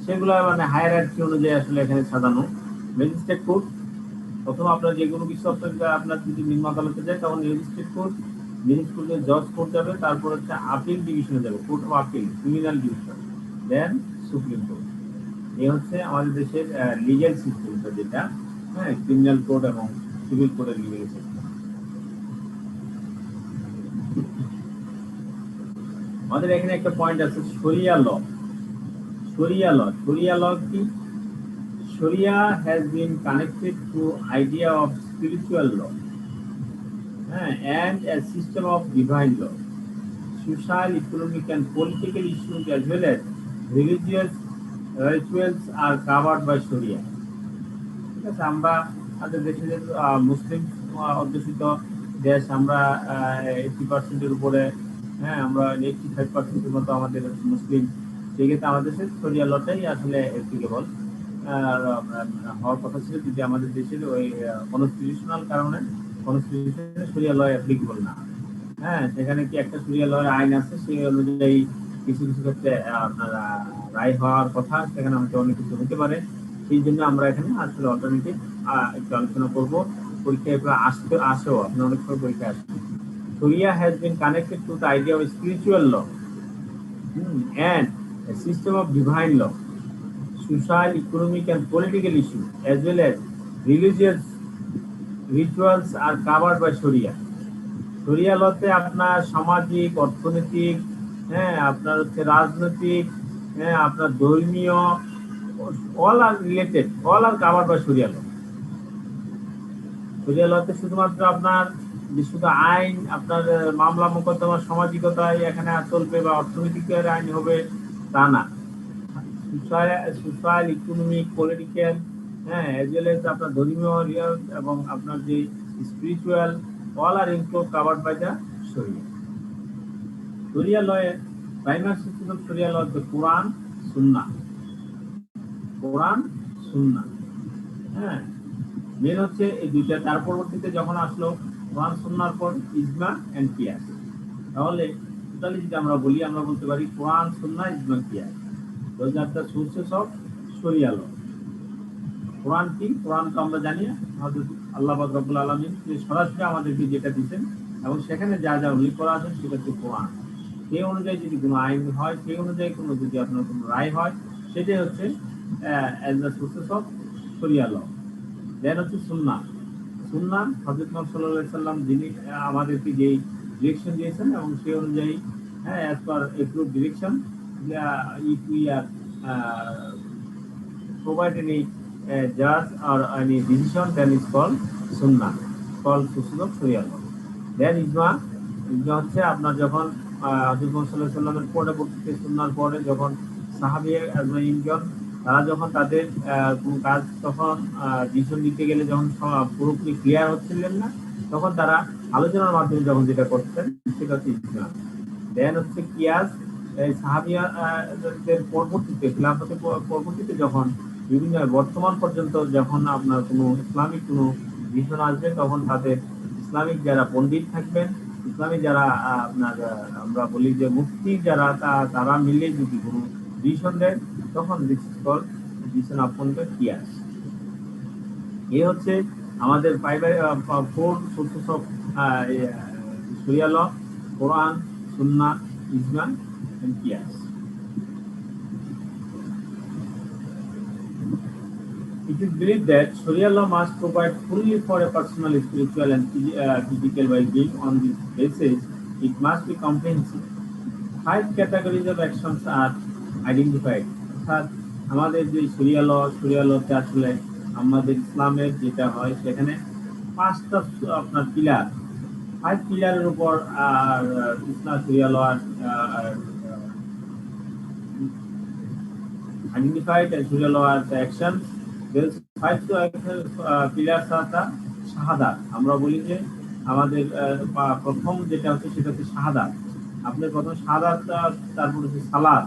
সেগুলো মানে হায়ারার্কি অনুযায়ী আসলে এখানে সাজানো। ম্যাজিস্ট্রেট কোর্ট, প্রথম আপনার যে কোনো কিছু আপনার যদি নিম্ন আদালতে যায় তখন ম্যাজিস্ট্রেট কোর্ট, ম্যাজিস্ট্রেট জজ কোর্ট যাবে, তারপর হচ্ছে আপিল ডিভিশনে যাবে, court of appeal, criminal division, then supreme court. এই হচ্ছে আমাদের দেশের লিগ্যাল সিস্টেমটা, যেটা হ্যাঁ ক্রিমিনাল কোড এবং সিভিল কোডের লিগ্যাল সিস্টেম। আমাদের এখানে একটা পয়েন্ট আছে শরিয়া ল। শরিয়া ল, শরিয়া ল কি? Sharia has been connected to idea of spiritual law and a system of divine law. Social, economic and political issues as well as religious rituals are covered by Sharia. ঠিক আছে, আমরা আমাদের দেশের মুসলিম অধ্যুষিত দেশ, আমরা 80%-এর উপরে, হ্যাঁ আমরা 85%-এর মতো আমাদের মুসলিম, সেক্ষেত্রে আমাদের দেশের শরিয়া লটাই আসলে অ্যাপ্লিকেবল হওয়ার কথা ছিল, যদি আমাদের দেশের ওই কনস্টিটিউশনাল কারণে কনস্টিটিউশনে শরিয়া ল অ্যাপ্লিকেবল না। হ্যাঁ, সেখানে কি একটা শরিয়া লয়ের আইন আছে, সেই অনুযায়ী কিছু কিছু ক্ষেত্রে আপনার রায় হওয়ার কথা, সেখানে হয়তো অনেক কিছু হতে পারে। সেই জন্য আমরা এখানে আসলে অল্টারনেটিভ একটু আলোচনা করবো। পরীক্ষায় আসেও, আপনার অনেক সময় পরীক্ষায় আসবে। Sharia has been connected to the idea of spiritual law and a system of divine law. Social, economic and political issues as well as religious rituals are covered by Sharia. Sharia লতে আপনার সামাজিক, অর্থনৈতিক, হ্যাঁ আপনার হচ্ছে রাজনৈতিক, হ্যাঁ আপনার ধর্মীয়, all are related, all are covered by Sharia law. Sharia lawতে শুধুমাত্র আপনার যে শুধু আইন, আপনার মামলা মোকদ্দমা সামাজিকতায় এখানে চলবে বা অর্থনৈতিক আইন হবে তা না। সোশ্যাল, ইকোনমিক, পলিটিক্যাল, হ্যাঁ এজ ওয়েল এজ আপনার ধর্মীয় এবং আপনার যে spiritual, all are include covered by the Sharia. Sharia লয়ে প্রাইমারি সিস্টেম অফ শরিয়া ল হচ্ছে কোরআন, সুন্নাহ, কোরআন, সুন্নাহ। হ্যাঁ, মেন হচ্ছে এই দুইটা। তার পরবর্তীতে যখন আসলো কোরআন সুন্নাহর পর ইজমা এন্ড কিয়াস, তাহলে টোটালি যদি আমরা বলি, আমরা বলতে পারি কোরআন, সুন্নাহ, ইজমা, কিয়াস, those are the sources of Sharia law. কোরআন কি? কোরআন তো আমরা জানি আল্লাহ পাক রব্বুল আলামিন সরাসরি আমাদেরকে যেটা দিয়েছেন এবং সেখানে যা যা উল্লেখ করা আছে সেটা হচ্ছে কোরআন। সেই অনুযায়ী যদি কোনো আইন হয়, সেই অনুযায়ী কোনো যদি আপনার কোনো রায় হয়, সেটাই হচ্ছে as the sources of Sharia law. দেন হচ্ছে সুন্নাহ। সুন্নাহ হযরত মুহাম্মদ সাল্লাল্লাহু আলাইহি সাল্লাম যিনি আমাদেরকে যেই ডিরেকশন দিয়েছেন এবং সেই অনুযায়ী, হ্যাঁ as per approved direction, if we are provide any judge or any decision, then it's called sunnah, called sources of Sharia law. Then ijma, ijma হচ্ছে আপনার যখন হযরত মুহাম্মদ সাল্লাল্লাহু আলাইহি সাল্লামের পরবর্তীতে সুন্নাহর পরে যখন সাহাবী আজমাইনগণ তারা যখন তাদের কোনো কাজ তখন ডিসিশন দিতে গেলে যখন পুরোপুরি ক্লিয়ার হচ্ছিলেন না, তখন তারা আলোচনার মাধ্যমে যখন যেটা করতেন সেটা হচ্ছে ইজমা। দেন হচ্ছে কিয়াস, সাহাবিয়াদের পরবর্তীতে, খিলাফতের পরবর্তীতে যখন বিভিন্ন বর্তমান পর্যন্ত যখন আপনার কোনো ইসলামিক কোনো ডিসিশন আসবে, তখন তাদের ইসলামিক যারা পণ্ডিত থাকবেন, ইসলামিক যারা আপনার আমরা বলি যে মুফতি যারা, তারা মিলে যদি কোনো ডিসিশন দেন, তখন ডিসিশন আপন কিয়াস। এ হচ্ছে আমাদের ফোর সোর্সেস অফ শরিয়া ল: কোরআন, সুন্নাহ, ইজমা and qiyas. It is believed that Sharia law must provide fully for a personal spiritual and physical well-being. On this basis, it must be comprehensive. 5 categories of actions are identified. অর্থাৎ আমাদের যে শরিয়া লতে আসলে আমাদের ইসলামের যেটা হয় সেখানে 5টা আপনার পিলার, 5 পিলারের উপর ইসলাম শরিয়া ল identified as Sharia law as the actions. There is 5 pillars are the শাহাদাত। আমরা বলি যে আমাদের প্রথম যেটা হচ্ছে সেটা হচ্ছে শাহাদাত। আপনি প্রথম শাহাদাত, তারপর হচ্ছে সালাত।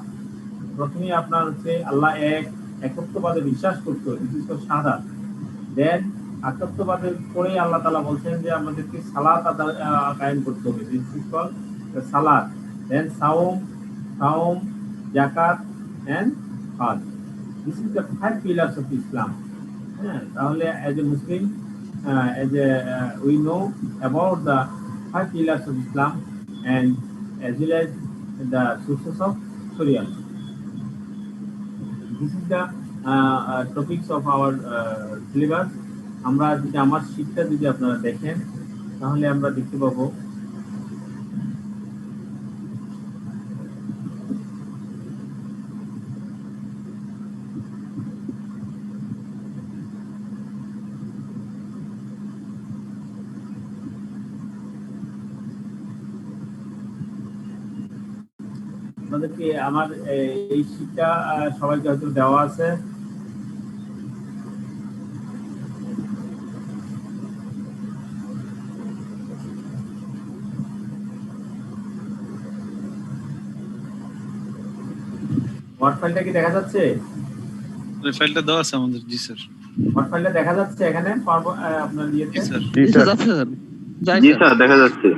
প্রথমেই আপনার হচ্ছে আল্লাহ এক, একত্ববাদে বিশ্বাস করতে হবে, দিস ইজ শাহাদাত। দেন একত্ববাদের পরেই আল্লাহ তাআলা বলছেন যে আমাদেরকে সালাত কায়েম করতে হবে, দিস ইজ কল্ড সালাত। দেন সাওম, যাকাত এন্ড হজ। This is the 5 pillars of Islam. হ্যাঁ, তাহলে as a Muslim, we know about the 5 pillars of Islam and as well as the sources of Sharia. This is the topics of our syllabus. আমরা যদি আমার শিটটা যদি আপনারা দেখেন তাহলে আমরা দেখতে পাবো আপনাদেরকে আমার এই শিটটা সবাইকে হয়তো দেওয়া আছে। ওয়ার্ড ফাইলটা কি দেখা যাচ্ছে? এই ফাইলটা দেওয়া আছে আমাদের। জি স্যার। ওয়ার্ড ফাইলটা দেখা যাচ্ছে এখানে আপনার ইয়েতে? জি স্যার দেখা যাচ্ছে।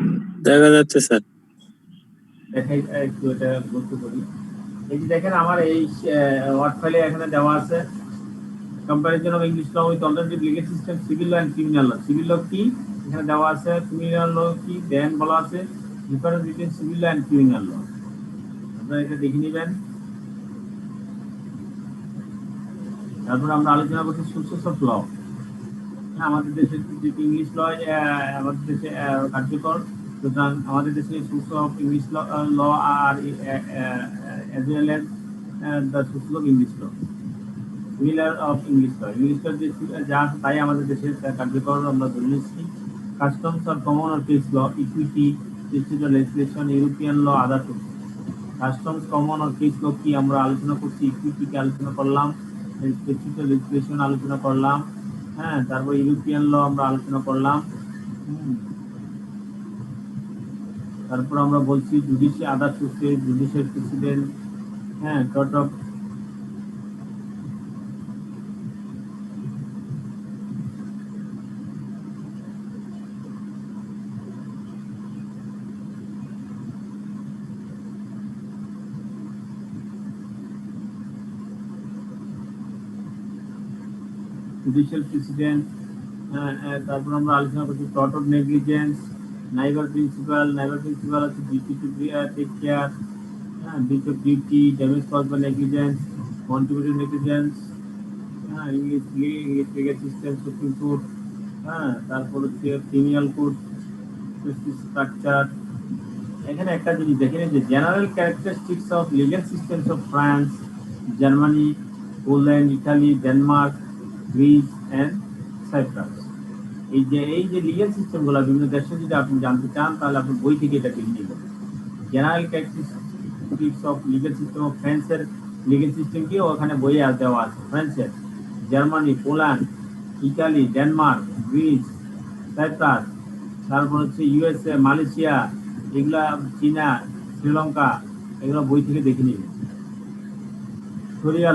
দেখা যাচ্ছে স্যার। দেখাই একটু এটা বলতে করি। এই যে দেখেন আমার এই ওয়ার্ড ফাইলে এখানে দেওয়া আছে comparison of English law with alternative legal system, civil law and criminal law. Civil law কি এখানে দেওয়া আছে, ক্রিমিনাল ল কি দেন বলা আছে, difference between civil law and criminal law. আপনারা এটা দেখে নেবেন। তারপর আমরা আলোচনা করছি সোর্সেস অফ ল। আমাদের দেশে যে ইংলিশ ল আমাদের দেশে কার্যকর, সুতরাং আমাদের দেশে সোর্স অফ ইংলিশ ল আর as well as the sources of English law, pillar of English law. English law যা আছে তাই আমাদের দেশে কার্যকর আমরা ধরে নিচ্ছি। কাস্টমস আর কমন আর কেস ল, ইকুইটি, ডিস্ট্রিক্ট লেজিসলেশন, ইউরোপিয়ান ল, আদার সোর্স। কাস্টমস, কমন আর কেস ল কি আমরা আলোচনা করছি, ইকুইটিকে আলোচনা করলাম, ডিস্ট্রিক্ট লেজিসলেশন আলোচনা করলাম, হ্যাঁ, তারপর ইউরোপিয়ান ল আমরা আলোচনা করলাম। তারপর আমরা বলছি judicial, other sources, judicial president, হ্যাঁ, কোর্ট অফ জুডিশিয়াল প্রেসিডেন্ট। তারপর আমরা আলোচনা করছি tort of negligence, neighbour principle. Neighbour principle আছে duty to take care, breach of duty, damage cause by negligence, contributory negligence, English legal system, supreme court, হ্যাঁ, তারপর হচ্ছে ক্রিমিনাল কোড স্ট্রাকচার। এখানে একটা জিনিস দেখেন যে general characteristics of legal systems of France, Germany, Poland, Italy, Denmark, Greece and Cyprus. এই যে লিগ্যাল সিস্টেমগুলো বিভিন্ন দেশে যদি আপনি জানতে চান তাহলে আপনি বই থেকে এটা কিনে নেবেন। General characteristics of legal system of ফ্রান্সের লিগ্যাল সিস্টেম কি ওখানে বইয়ে দেওয়া আছে। ফ্রান্সের, Germany, Poland, Italy, Denmark, Greece, Cyprus, তারপর হচ্ছে ইউএসএ, মালয়েশিয়া, এগুলা, চীনা, শ্রীলঙ্কা, এগুলো বই থেকে দেখে নেবেন। শরিয়া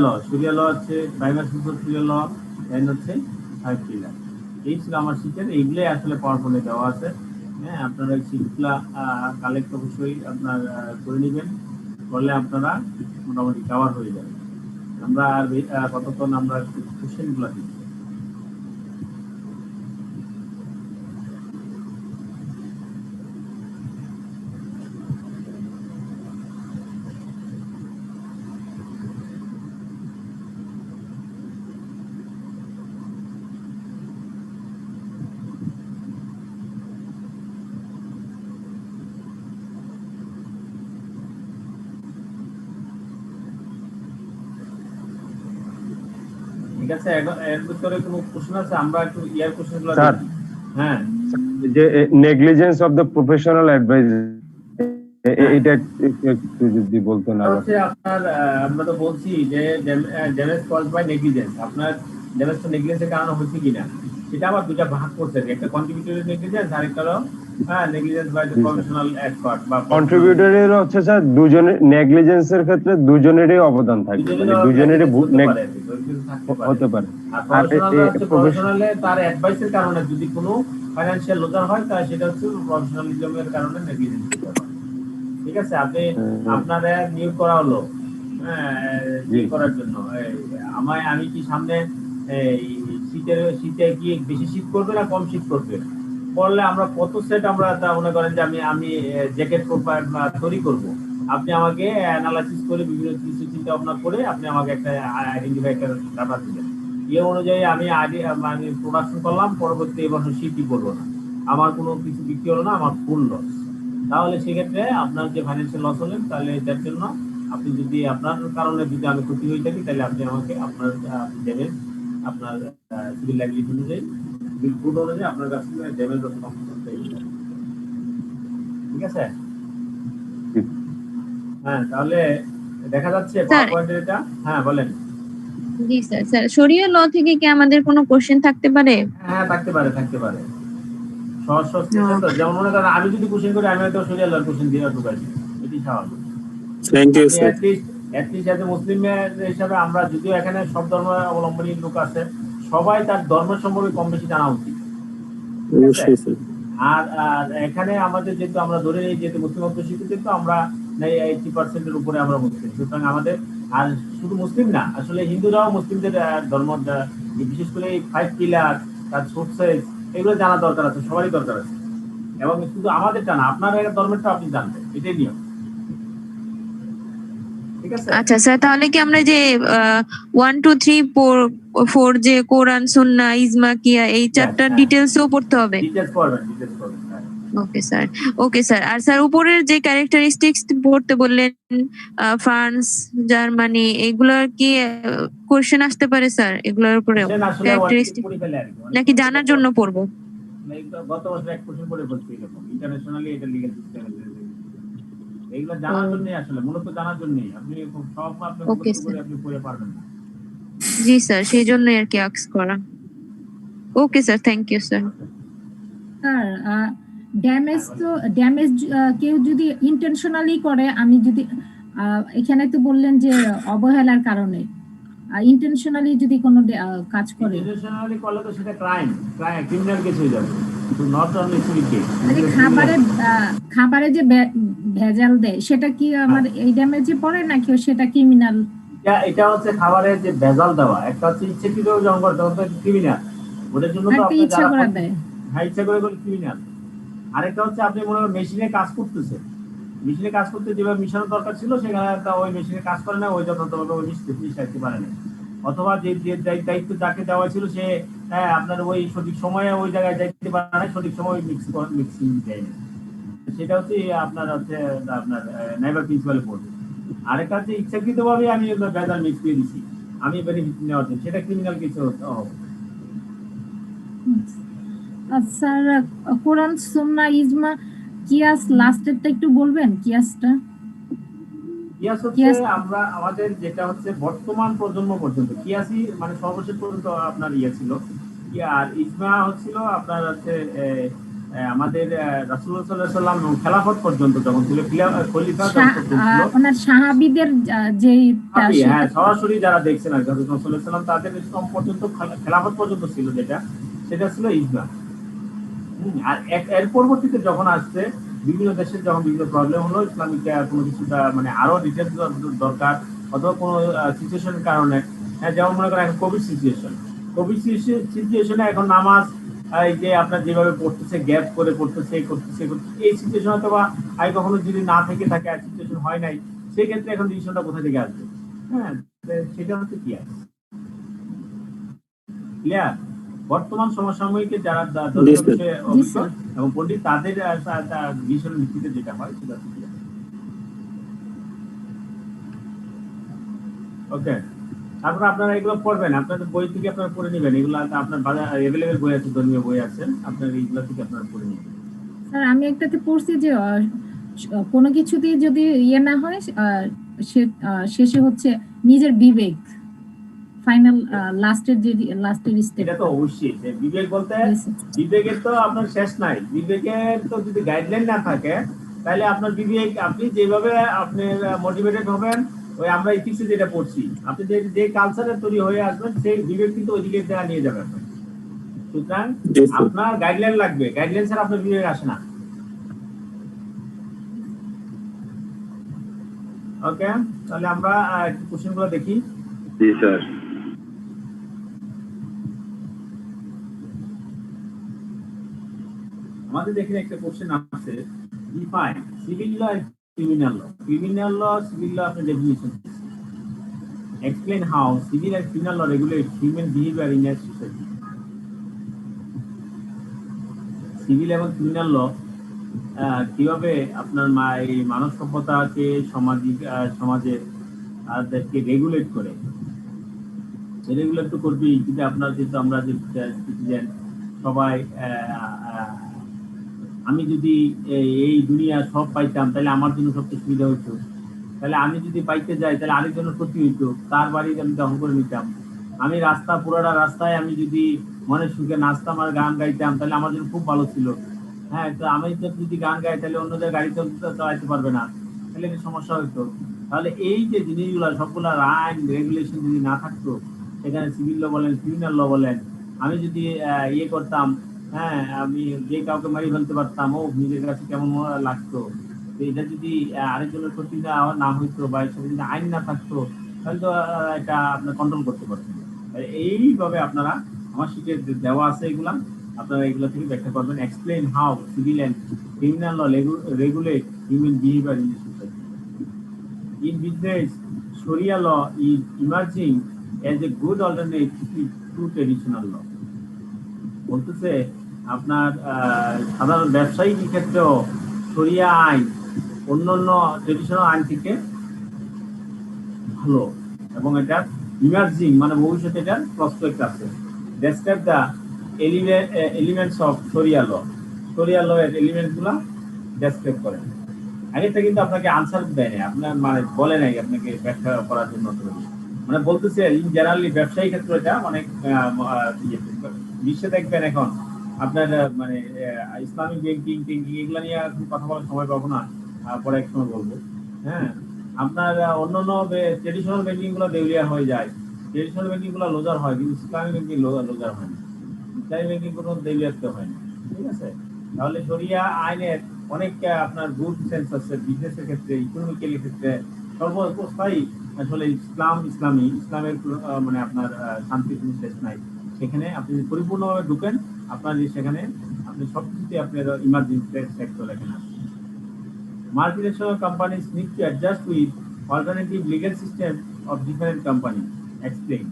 ল হচ্ছে প্রাইমারি সোর্স অফ শরিয়া ল, দেন হচ্ছে 5 পিলার। এই ছিল আমার শিটের, এইগুলোই আসলে পাওয়ার পয়েন্টে দেওয়া আছে। হ্যাঁ, আপনারা এই শিটগুলা কালেক্ট অবশ্যই আপনার করে নেবেন, করলে আপনারা মোটামুটি কভার হয়ে যাবে। আমরা আর কতক্ষণ আমরা কোশ্চেনগুলো দিই। ঠিক আছে, এর ভিতরে কোনো প্রশ্ন আছে? আমরা একটু ইয়ার কোশ্চেনগুলো দেখি। হ্যাঁ, যে negligence of the professional adviser, এটা একটু যদি বলতেন আবার। হচ্ছে আপনার আমরা তো বলছি যে ড্যামেজ কজ বাই নেগলিজেন্স, আপনার ড্যামেজ তো নেগলিজেন্সের কারণে হচ্ছে কিনা সেটা আবার দুইটা ভাগ করতে হবে, একটা কন্ট্রিবিউটরি নেগলিজেন্স আর একটা হলো negligence by the professional expert বা কন্ট্রিবিউটরের হচ্ছে স্যার দুজনের নেগলিজেন্সের ক্ষেত্রে দুজনেরই অবদান থাকবে, মানে দুজনেরই হতে পারে। আর প্রফেশনালে তার অ্যাডভাইসের কারণে যদি কোনো ফাইনান্সিয়াল লজার হয় তাহলে সেটা হচ্ছে প্রফেশনালিজমের কারণে নেগলিজেন্স হতে পারে। ঠিক আছে, আপনি আপনারা নিয়োগ করা হলো করার জন্য আমি কি সামনে শীতে কি বেশি শীত করবে না কম শীত করবে বললে আমরা কত সেট আমরা মনে করেন যে আমি জ্যাকেট তৈরি করব, আপনি আমাকে অ্যানালাইসিস করে বিভিন্ন কিছু চিন্তা ভাবনা করে আপনি আমাকে একটা আইডেন্টিফাই একটা ডাটা দিলেন, এই অনুযায়ী আমি প্রোডাকশন করলাম, পরবর্তী এবছর শীতই করবো না, আমার কোনো কিছু বিক্রি হলো না, আমার ফুল লস, তাহলে সেক্ষেত্রে আপনার যে ফাইন্যান্সিয়াল লস হলেন তাহলে এটার জন্য আপনি যদি আপনার কারণে যদি আমি ক্ষতি হয়ে থাকি তাহলে আপনি আমাকে আপনার দেবেন আপনার সিভিল লাইবিলিটি অনুযায়ী সিভিল কোড অনুযায়ী আপনার কাছ থেকে ড্যামেজ রকম করতে হবে। ঠিক আছে, হ্যাঁ তাহলে দেখা যাচ্ছে পয়েন্টের এটা। হ্যাঁ বলেন। জি স্যার, স্যার শরিয়া ল থেকে কি আমাদের কোনো কোশ্চেন থাকতে পারে? হ্যাঁ থাকতে পারে সহজ সহজ কোশ্চেন তো, যেমন মনে করেন আমি যদি কোশ্চেন করি আমি হয়তো শরিয়া ল কোশ্চেন দিয়ে ঢুকাই, এটি স্বাভাবিক। Thank you sir. At least as a Muslim হিসাবে আমরা যদিও এখানে সব ধর্ম অবলম্বনী লোক আছে, সবাই তার ধর্মের সম্পর্কে কম বেশি জানা উচিত। আর এখানে আমাদের যেহেতু আমরা ধরে নিই যেহেতু মুসলিম অধ্যুষিত, কিন্তু আমরা 80% উপরে আমরা মুসলিম, সুতরাং আমাদের আর শুধু মুসলিম না, আসলে হিন্দুরাও মুসলিমদের ধর্ম বিশেষ করে এই 5 পিলার তার সোর্সেস এগুলো জানা দরকার আছে, সবারই দরকার আছে, এবং শুধু আমাদেরটা না আপনার ধর্মেরটা আপনি জানবেন, এটাই নিয়ম। আচ্ছা স্যার, তাহলে কি আমরা যে 1 2 3 4 যে কোরআন সুন্নাহ ইজমা কিয়া এই চারটার ডিটেইলসও পড়তে হবে? ডিটেইলস পড়বেন। Okay sir. আর স্যার উপরের যে ক্যারেক্টারিস্টিক্স পড়তে বললেন ফ্রান্স জার্মানি এগুলোর কি কোশ্চেন আসতে পারে স্যার? এগুলোর উপরে ক্যারেক্টারিস্টিক নাকি জানার জন্য পড়বো? গত বছর এক কোশ্চেন পড়ে বলছি এরকম ইন্টারন্যাশনালি এটা লিগ্যাল সিস্টেম এইগুলো জানার জন্য, আসলে মূলত জানার জন্যই, আপনি সব আপনি পড়ে পারবেন না। জি স্যার, সেই জন্যই আর কি আস্ক করা। Okay sir, thank you sir. Sir damage কেউ যদি ইন্টেনশনালি করে, আমি যদি এখানে তো বললেন যে অবহেলার কারণে, ইন্টেনশনালি যদি কোনো কাজ করে, ইন্টেনশনালি করলে তো সেটা ক্রিমিনাল কেস হয়ে যাবে, নট অনলি সিভিল কেস। খাবারে যে ভেজাল দেয় সেটা কি আমার এই ড্যামেজে পড়ে নাকি সেটা ক্রিমিনাল? এটা হচ্ছে খাবারের যে ভেজাল দেওয়া, একটা হচ্ছে ইচ্ছাকৃত জং করতে হবে ক্রিমিনাল, ওটার জন্য তো আপনি ইচ্ছা করে দেয়, হ্যাঁ ইচ্ছা করে করলে ক্রিমিনাল। আরেকটা হচ্ছে আপনি মনে করেন মেশিনে কাজ করতেছে, মেশিনে কাজ করতে যেভাবে মিশানোর দরকার ছিল সেখানে ওই মেশিনে কাজ করে না, ওই যথাযথভাবে ওই মিশাইতে পারে না, অথবা যে দায়িত্ব যাকে দেওয়া ছিল সে আপনার ওই সঠিক সময়ে ওই জায়গায় যাইতে পারে না, সঠিক সময় মিক্সিং দেয় না, সেটা হচ্ছে আপনার নাইবার প্রিন্সিপালে পড়বে। আরেকটা হচ্ছে ইচ্ছাকৃতভাবে আমি ভেজাল মিক্স দিয়ে দিচ্ছি, আমি বেনিফিট নেওয়ার জন্য, সেটা ক্রিমিনাল কিছু হবে। স্যার কোরআন সুন্নাহ ইজমা কিয়াস লাস্টেরটা একটু বলবেন? কিয়াস হচ্ছে আমরা আমাদের যেটা হচ্ছে বর্তমান প্রজন্ম পর্যন্ত কিয়াসই মানে সর্বশেষ পর্যন্ত আপনার ছিল, আর ইজমা হচ্ছিল আপনার হচ্ছে আমাদের রাসূলুল্লাহ সাল্লাল্লাহু আলাইহি ওয়াসাল্লাম খেলাফত পর্যন্ত যখন ছিল, খলিফা ওনার সাহাবীদের যে সরাসরি যারা দেখছেন আর হযরত রাসূলুল্লাহ সাল্লাল্লাহু আলাইহি ওয়াসাল্লাম তাদের পর্যন্ত খেলাফত পর্যন্ত ছিল, সেটা ছিল ইজমা। আর এর পরবর্তীতে যখন আসছে বিভিন্ন দেশের যখন বিভিন্ন প্রবলেম হলো, ইসলামিক কোনো কিছুটা মানে আরো ডিটেলস দরকার অথবা কোনো সিচুয়েশনের কারণে, যেমন মনে করেন এখন কোভিড সিচুয়েশনে এখন নামাজ এই যে আপনার যেভাবে পড়তেছে গ্যাপ করে পড়তেছে এই সিচুয়েশন অথবা আগে কখনো যদি না থেকে থাকে আর সিচুয়েশন হয় নাই, সেই ক্ষেত্রে এখন ডিসিশনটা কোথা থেকে আসবে? হ্যাঁ সেটা হচ্ছে ক্লিয়ার বর্তমান সমসাময়িকের যারা এবং পণ্ডিত তাদের ডিসিশনের ভিত্তিতে যেটা হয় সেটা ওকে। তারপর আপনারা এগুলো পড়বেন, আপনাদের বই থেকে আপনারা পড়ে নেবেন, এগুলো আপনার বাজার অ্যাভেলেবেল বই আছে, ধর্মীয় বই আছে, আপনার এইগুলো থেকে আপনারা পড়ে নেবেন। স্যার আমি একটাতে পড়ছি যে কোনো কিছুতেই যদি ইয়ে না হয় শেষে হচ্ছে নিজের বিবেক ফাইনাল লাস্টের স্টেপ। এটা তো অবশ্যই যে বিবেক বলতে বিবেকের তো আপনার শেষ নাই। বিবেকের তো যদি গাইডলাইন না থাকে তাহলে আপনার বিবেক আপনি যেভাবে আপনি মোটিভেটেড হবেন, ওই আমরা ইথিক্সে যেটা পড়ছি, আপনি যে কালচারে তৈরি হয়ে আসবেন সেই বিবেক কিন্তু ওইদিকে নিয়ে যাবেন। সুতরাং আপনার গাইডলাইন লাগবে, গাইডলাইন ছাড়া আপনার বিবেক আসে না। ওকে, তাহলে আমরা কোশ্চেনগুলো দেখি। জি স্যার। আমাদের দেখেন একটা কোশ্চেন আছে, define civil law and criminal law. Criminal law, civil law আপনি definition explain how civil and criminal law regulate human behaviour in a society. Civil এবং ক্রিমিনাল ল কিভাবে আপনার এই মানব সভ্যতাকে সমাজের রেগুলেট করে। রেগুলেট তো করবেই, কিন্তু আপনার যেহেতু আমরা যে সিটিজেন সবাই, আমি যদি এই দুনিয়া সব পাইতাম তাহলে আমার জন্য সবচেয়ে সুবিধা হইতো। তাহলে আমি যদি পাইতে যাই তাহলে আরেকজনের ক্ষতি হইতো, তার বাড়ি আমি দখল করে নিতাম। আমি পুরোটা রাস্তায় আমি যদি মনের সুখে নাচতাম আর গান গাইতাম তাহলে আমার জন্য খুব ভালো ছিল। হ্যাঁ, তো আমি যদি গান গাই তাহলে অন্যদের গাড়ি চালাইতে পারবে না, তাহলে একটা সমস্যা হইতো। তাহলে এই যে জিনিসগুলো সবগুলা আইন রেগুলেশন যদি না থাকতো, সেখানে সিভিল ল বলেন ক্রিমিনাল ল বলেন, আমি যদি ইয়ে করতাম, হ্যাঁ আমি যে কাউকে মারি ফেলতে পারতাম, ও নিজের কাছে কেমন লাগতো। এটা যদি আরেকজনের ক্ষতি না হইতো বা যদি আইন না থাকতো তাহলে তো এটা আপনার কন্ট্রোল করতে পারতেন। এইভাবে আপনারা আমার শিটে দেওয়া আছে, এগুলা আপনারা এগুলো থেকে ব্যাখ্যা করবেন। Explain how civil and criminal law regulate human behaviour in society. In business, Sharia law is emerging as a good alternative to traditional law. বলতেছে আপনার সাধারণ ব্যবসায়িক ক্ষেত্রেও শরিয়া আইন অন্যান্য ট্রেডিশনাল আইন থেকে ভালো, এবং এটা ইমার্জিং মানে ভবিষ্যতে এটার প্রসপেক্ট আছে। ডেসক্রাইব দ্য এলিমেন্টস অফ শরিয়া ল। শরিয়া ল এর এলিমেন্টগুলো ডেসক্রাইব করেন। আগেটা কিন্তু আপনাকে আনসার দেয় না, আপনার মানে বলে নাই আপনাকে ব্যাখ্যা করার জন্য। মানে বলতেছে ইন জেনারেলি ব্যবসায়িক ক্ষেত্রে এটা অনেক বিশ্বে দেখবেন এখন আপনার মানে ইসলামিক ব্যাংকিং এগুলো নিয়ে কথা বলার সময় পাবো না, পরে এক সময় বলবো। হ্যাঁ, আপনার অন্যান্য ট্রেডিশনাল ব্যাংকিং গুলো দেউলিয়া হয়ে যায়, ট্রেডিশনাল ব্যাংকিং গুলো লোজার হয়, কিন্তু ইসলামিক ব্যাংকিং লোজার হয় না, ইসলামিক ব্যাংকিং কোনো দেউলিয়াতে হয় না। ঠিক আছে, তাহলে শরিয়া আইনের অনেক আপনার গুড সেন্স আছে বিজনেসের ক্ষেত্রে, ইকোনমিক্যালি ক্ষেত্রে, সর্বস্থায়ী আসলে ইসলামের মানে আপনার শান্তি কোনো শেষ নাই। সেখানে আপনি পরিপূর্ণভাবে ঢুকেন, আপনার সেখানে আপনি সবকিছুতে আপনার ইমার্জেন্সি সেক্টর এখানে আছে। Multinational companies need to adjust with alternative legal system of different companies. Explain.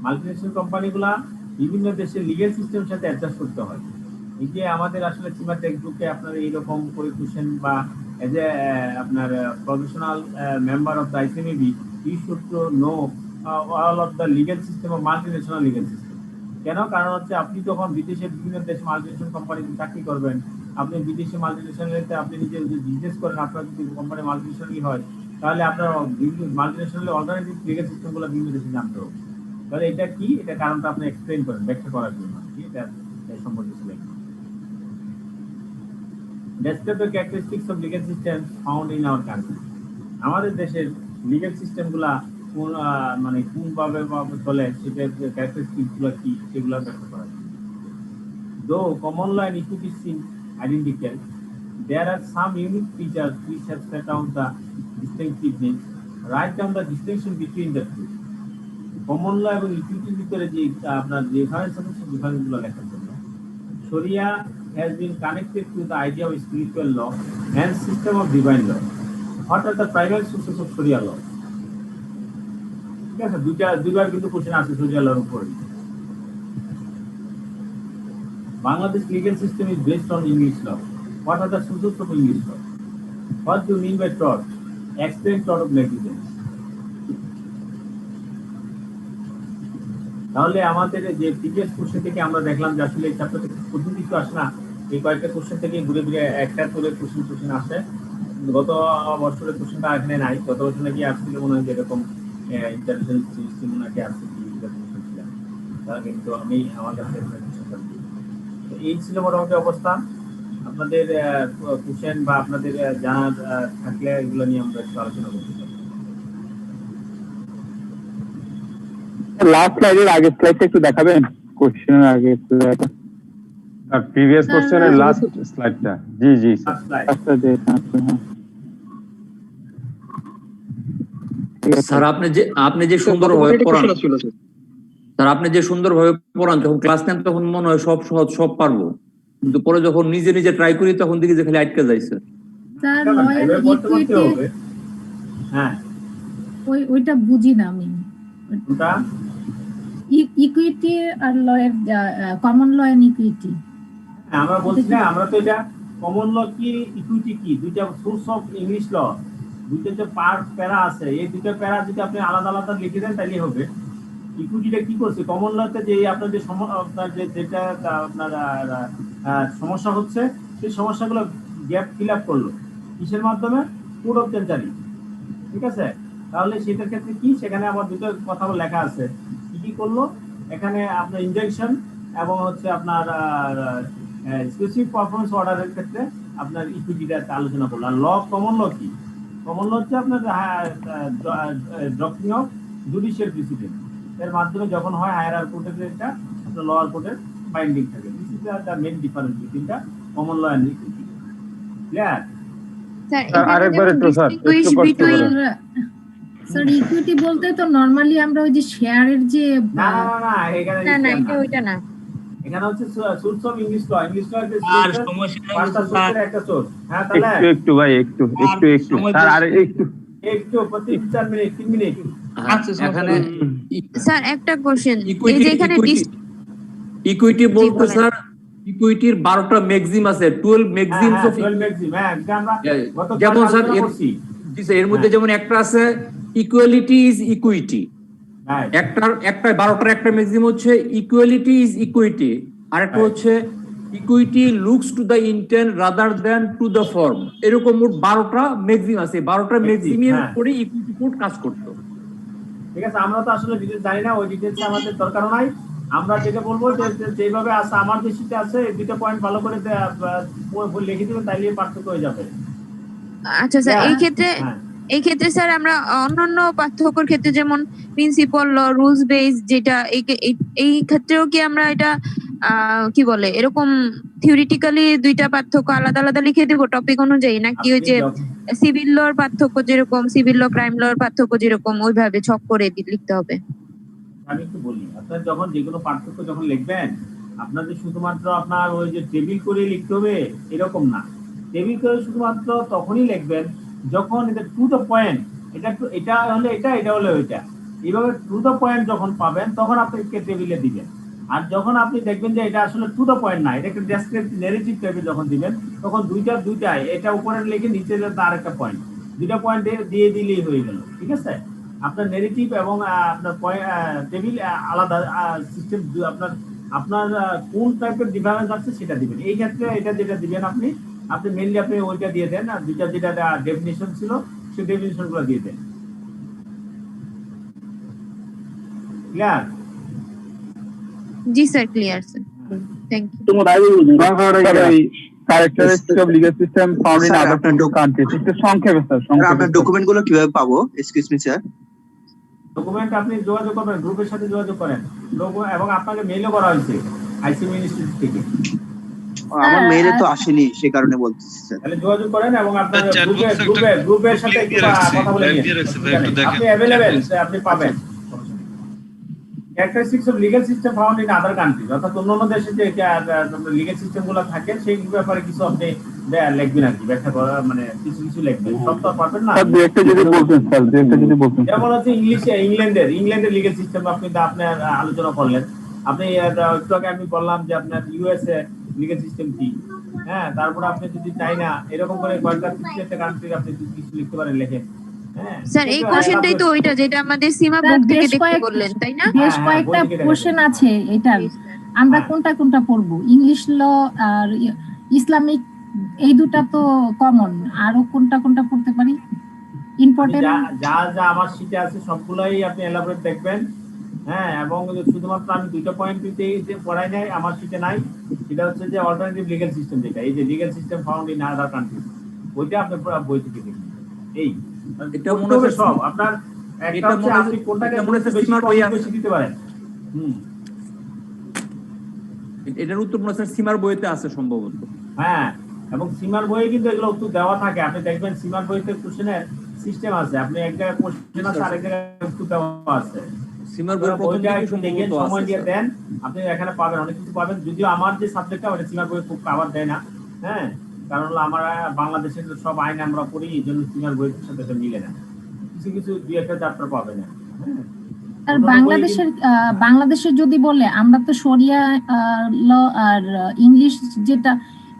Multinational company গুলা বিভিন্ন দেশের লিগ্যাল সিস্টেমের সাথে অ্যাডজাস্ট করতে হয়। এই যে আমাদের আসলে সীমা টেক্সটবুকে আপনার এইরকম করে কোশ্চেন বা এজ এ আপনার professional member of the ICMAB, you should to know all of the legal system of multinational legal system. কেন? কারণ হচ্ছে আপনি যখন বিদেশের বিভিন্ন দেশ মাল্টিনেশনাল কোম্পানিতে চাকরি করবেন, আপনি বিদেশি মাল্টিনেশনালিতে আপনি নিজে যদি বিজনেস করেন, আপনার যদি কোম্পানি মাল্টিনেশনালি হয়, তাহলে আপনার মাল্টিনেশনাল অল্টারনেটিভ লিগ্যাল সিস্টেমগুলো বিভিন্ন দেশে জানতে হবে। তাহলে এটা কি, এটা কারণটা আপনি এক্সপ্লেইন করেন ব্যাখ্যা করার জন্য, এটা সম্পর্কে ছিলেন। Describe the characteristics of legal systems found in our country. আমাদের দেশের লিগ্যাল সিস্টেমগুলা কোন মানে কোনভাবে চলে, সেটার ক্যারেক্টারিস্টিক্সগুলো কি, সেগুলো ব্যাখ্যা করা। Though common law and equity seem identical, there are some unique features which have set out the distinctiveness. Write down the distinction between the two. Common law এবং ইকুইটির ভিতরে যে আপনার ডিফারেন্স আছে, সেই ডিফারেন্সগুলো লেখার জন্য। Sharia has been connected to the idea of spiritual law and system of divine law. What are the primary sources of Sharia law? ঠিক আছে, দুইবার কিন্তু কোশ্চেন আছে Sharia law এর উপরে। Bangladesh legal system is based on English law. What are the sources of English law? What do you mean by tort? Explain tort of negligence. তাহলে আমাদের যে প্রিভিয়াস কোশ্চেন থেকে আমরা দেখলাম যে আসলে এই চ্যাপ্টার থেকে প্রথম কিছু আসে না, এই কয়েকটা কোশ্চেন থেকে ঘুরে ফিরে একটা করে কোশ্চেন আসে। গত বছরের কোশ্চেনটা এখানে নাই, গত বছর নাকি আসছিল মনে হয় এরকম ইন্টারন্যাশনাল সিস্টেম নাকি আসছে কি ছিলাম, তারা কিন্তু আমি আমার কাছে এই ছিল মোটামুটি অবস্থা। আপনাদের কোশ্চেন বা আপনাদের জানার থাকলে এগুলো নিয়ে আমরা একটু আলোচনা করতে পারি। লাস্ট স্লাইডের আগের স্লাইডটা একটু দেখাবেন, কোশ্চেনের আগে স্লাইডটা, আর প্রিভিয়াস কোশ্চেনের লাস্ট স্লাইডটা। জি জি স্যার, আপনি যে সুন্দরভাবে পড়ান স্যার, আপনি যে সুন্দরভাবে পড়ান, যখন ক্লাস নেন তখন মনে হয় সব সহজ, সব পারবো, কিন্তু পরে যখন নিজে নিজে ট্রাই করি তখন দেখি যে খালি আটকে যায় স্যার। স্যার লয়ের ইকুইটি, হ্যাঁ ওইটা বুঝি না আমি। ওটা ইকুইটি আর লয়ের কমন ল এন্ড ইকুইটি আমরা বলছি না, আমরা তো এটা কমন ল কি ইকুইটি কি দুইটা সোর্স অফ ইংলিশ ল, দুইটা যে প্যারা আছে, এই দুটো প্যারা যদি আপনি আলাদা আলাদা লিখে দেন তাহলে হবে। ইকুইটিটা কি করছে, কমন লতে যে আপনার যে আপনার যেটা আপনার সমস্যা হচ্ছে সেই সমস্যাগুলো গ্যাপ ফিল আপ করলো কিসের মাধ্যমে, কোড অফ চেঞ্জারি, ঠিক আছে। তাহলে সেটার ক্ষেত্রে কি, সেখানে আমার দুটো কথা লেখা আছে, কি কি করলো এখানে আপনার ইনজেকশন এবং হচ্ছে আপনার স্পেসিফিক পারফরমেন্স অর্ডারের ক্ষেত্রে আপনার ইকুইটিটা আলোচনা করলো। আর ল কমন ল কি, কমন ল হচ্ছে আপনার ডক্ট্রিন অফ জুডিশিয়াল প্রেসিডেন্ট, এর মাধ্যমে যখন হয় হায়ার কোর্টের এটা আপনার লোয়ার কোর্টের বাইন্ডিং থাকে। This is the main difference between the common law and equity. Clear sir? আরেকবার একটু স্যার একটু কষ্ট করে। স্যার ইকুইটি বলতে তো নরমালি আমরা ওই যে শেয়ারের যে না এখানে না এটা ওইটা না, এখানে হচ্ছে source of English law, English law এর পাঁচটা সোর্সের একটা সোর্স। হ্যাঁ তাহলে একটু ভাই একটু স্যার আর একটু প্রতি 4 মিনিট 3 মিনিট। আচ্ছা এখানে স্যার একটা কোশ্চেন, এই যে এখানে ইকুইটি বলতে স্যার ইকুইটির 12টা ম্যাক্সিম আছে, 12 ম্যাক্সিমস অফ 12 ম্যাক্সিম। হ্যাঁ আমরা গত যেমন স্যার এর মধ্যে যেমন একটা আছে ইকুয়ালিটি ইজ ইকুইটি, একটা 12টার একটা ম্যাক্সিম হচ্ছে ইকুয়ালিটি ইজ ইকুইটি, আর একটা হচ্ছে equity looks to the intent rather than to the form. এরকম মোট 12টা ম্যাক্সিম আছে, 12টা ম্যাক্সিমের উপরে ইকুইটি কোড কাজ করতো। ঠিক আছে, আমরা তো আসলে ডিটেইলস জানি না, ওই ডিটেইলস আমাদের দরকার নাই। আমরা যেটা বলবো যেভাবে আছে আমার যে শীটে আছে এই দুটো পয়েন্ট ভালো করে লিখে দিবেন, তাইলে পার্থক্য হয়ে যাবে। আচ্ছা স্যার, এই ক্ষেত্রে স্যার আমরা অন্যান্য পার্থক্যের ক্ষেত্রে যেমন প্রিন্সিপাল ল, রুলস বেস, যেটা এই ক্ষেত্রেও কি আমরা এটা কি বলে এরকম থিওরিটিক্যালি দুইটা পার্থক্য আলাদা আলাদা লিখে দেব টপিক অনুযায়ী, নাকি ওই যে সিভিল লর পার্থক্য যেরকম সিভিল ল ক্রাইম লর পার্থক্য যেরকম ওইভাবে ছক করে লিখতে হবে? আমি একটু বলি, আপনার যখন যেগুলো পার্থক্য যখন লিখবেন, আপনাদের শুধুমাত্র আপনার ওই যে টেবিল করে লিখতে হবে এরকম না। টেবিল করে শুধুমাত্র তখনই লিখবেন যখন এটা টু দ্য পয়েন্ট, এটা হলে এটা হলে ওইটা, এইভাবে টু দ্য পয়েন্ট যখন পাবেন তখন আপনি টেবিলে দিবেন। আর যখন আপনি দেখবেন যে এটা আসলে টু দ্য পয়েন্ট না, এটা একটা ডেসক্রিপটিভ নেগেটিভ টাইপের যখন দিবেন, তখন দুইটাই এটা উপরে লিখে নিচে আরেকটা পয়েন্ট, দুইটা পয়েন্ট দিয়ে দিলেই হয়ে গেল। ঠিক আছে, আপনার নেগেটিভ এবং আপনার টেবিল আলাদা সিস্টেম, আপনার কোন টাইপের ডিফারেন্স আছে সেটা দিবেন। এই ক্ষেত্রে এটা যেটা দিবেন আপনি মেইনলি আপনি ওইটা দিয়ে দেন, আর দুইটা যেটা ডেফিনিশন ছিল সেই ডেফিনিশন গুলো দিয়ে দেন। ক্লিয়ার? জি sir, clear sir, thank you. Characteristics of legal system found in other countries. একটু সংক্ষেপে স্যার, আপনার ডকুমেন্ট গুলো কিভাবে পাবো? Excuse me sir. ডকুমেন্ট আপনি যোগাযোগ করবেন, গ্রুপের সাথে যোগাযোগ করেন, এবং আপনাকে মেইলও করা হয়েছে আইসিএম ইনস্টিটিউট থেকে। আমার মেইলে তো আসেনি, সেই কারণে বলতেছি স্যার। তাহলে যোগাযোগ করেন এবং আপনার গ্রুপের সাথে কথা বলে নিন। আপনি अवेलेबल, আপনি পাবেন। Characteristics of legal system found in other countries, অর্থাৎ অন্যান্য দেশে যে লিগ্যাল সিস্টেম গুলো থাকে সেই ব্যাপারে কিছু আপনি লিখবেন আর কি, ব্যাখ্যা করা মানে কিছু লিখবেন, সব তো পারবেন না। একটা যদি বলতেন স্যার, একটা যদি বলতেন। যেমন হচ্ছে ইংল্যান্ডের লিগ্যাল সিস্টেম আপনি আলোচনা করলেন। আপনি একটু আগে আমি বললাম যে আপনার ইউএসএ লিগ্যাল সিস্টেম কি, হ্যাঁ, তারপর আপনি যদি চাইনা এরকম করে কয়েকটা 3-4টা কান্ট্রি আপনি কিছু লিখতে পারেন, লেখেন। স্যার এই কোশ্চেনটাই তো ওইটা যেটা আমাদের সীমা বুক থেকে দেখতে বললেন, তাই না? বেশ কয়েকটা কোশ্চেন আছে এটার, আমরা কোনটা পড়বো? ইংলিশ ল আর ইসলামিক, এই দুটা তো কমন, আরো কোনটা কোনটা পড়তে পারি ইম্পর্টেন্ট? যা যা আমার শিটে আছে সবগুলাই আপনি এলাবোরেট দেখবেন, হ্যাঁ। এবং শুধুমাত্র আমি দুইটা পয়েন্ট যে পড়াই নাই আমার শিটে নাই, সেটা হচ্ছে যে অল্টারনেটিভ লিগ্যাল সিস্টেম, যেটা এই যে legal system found in other country, ওইটা আপনি পুরো বই থেকে দেখবেন। এই এটা মনে হচ্ছে সব আপনার একটা হচ্ছে আপনি কোনটাকে মনে হচ্ছে বেশি বেশি দিতে পারেন। এটার উত্তর মনে হচ্ছে সীমার বইতে আছে সম্ভবত। হ্যাঁ, এবং সীমার বইয়ে কিন্তু এগুলো উত্তর দেওয়া থাকে, আপনি দেখবেন সীমার বইতে কোশ্চেনের সিস্টেম আছে, আপনি এক জায়গায় কোশ্চেন আছে আরেক জায়গায় উত্তর দেওয়া আছে। সীমার বই প্রথম বইটা দিকে একটু দেখে সম্ভবত সময় আছে দিয়ে দেন, আপনি এখানে পাবেন, অনেক কিছু পাবেন। যদিও আমার যে সাবজেক্টটা ওটা সীমার বই খুব কভার দেয় না, হ্যাঁ, কারণ হলো আমরা বাংলাদেশের সব আইন আমরা পড়ি, এই জন্য সীমার বইয়ের সাথে এটা মিলে না, কিছু কিছু দুই একটা চ্যাপ্টার পাবে না। আর বাংলাদেশের যদি বলে, আমরা তো শরিয়া ল আর ইংলিশ যেটা,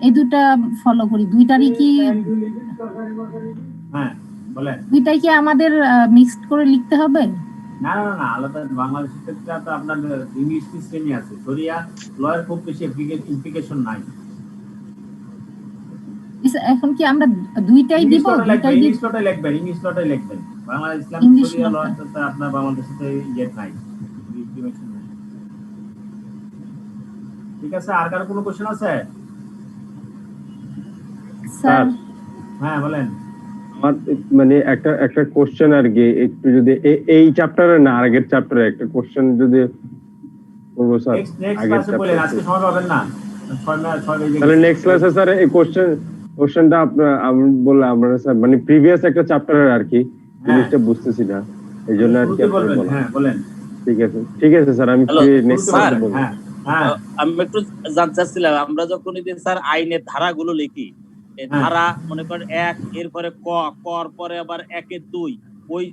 এই দুটা ফলো করি, দুইটারই কি হ্যাঁ বলেন, দুইটাই কি আমাদের মিক্সড করে লিখতে হবে? না না না, আলাদা। বাংলাদেশের ক্ষেত্রে তো আপনার ইংলিশ সিস্টেমই আছে, শরিয়া লয়ের খুব বেশি ইমপ্লিকেশন নাই। এখন কি আমরা দুইটাই দিব? ইংলিশ লটাই লিখবেন, ইংলিশ লটাই লিখবেন। বাংলা ইসলামিক শরিয়া লটা আপনার বাংলাদেশে ইয়ে নাই, ইমপ্লিমেন্টেশন নাই। ঠিক আছে, আর কারো কোনো কোশ্চেন আছে? স্যার হ্যাঁ বলেন। আমার মানে একটা কোশ্চেন আর কি, একটু যদি এই চ্যাপ্টারে না আগের চ্যাপ্টারে একটা কোশ্চেন যদি করব স্যার। নেক্সট ক্লাসে বলেন, আজকে সময় পাবেন না, 6 বাজে। তাহলে নেক্সট ক্লাসে স্যার এই কোশ্চেনটা আপনার আমি বললাম আমরা স্যার মানে প্রিভিয়াস একটা চ্যাপ্টারের আর কি, জিনিসটা বুঝতেছি না, এইজন্য আর কি বলবেন। হ্যাঁ বলেন। ঠিক আছে স্যার, আমি নেক্সট ক্লাসে বলবো। আমি একটু জানতে চাচ্ছিলাম, আমরা যখন স্যার আইনের ধারাগুলো লিখি, ধারা মনে করেন 1, এরপরে ক, কর পরে আবার 1 এর 2, ওই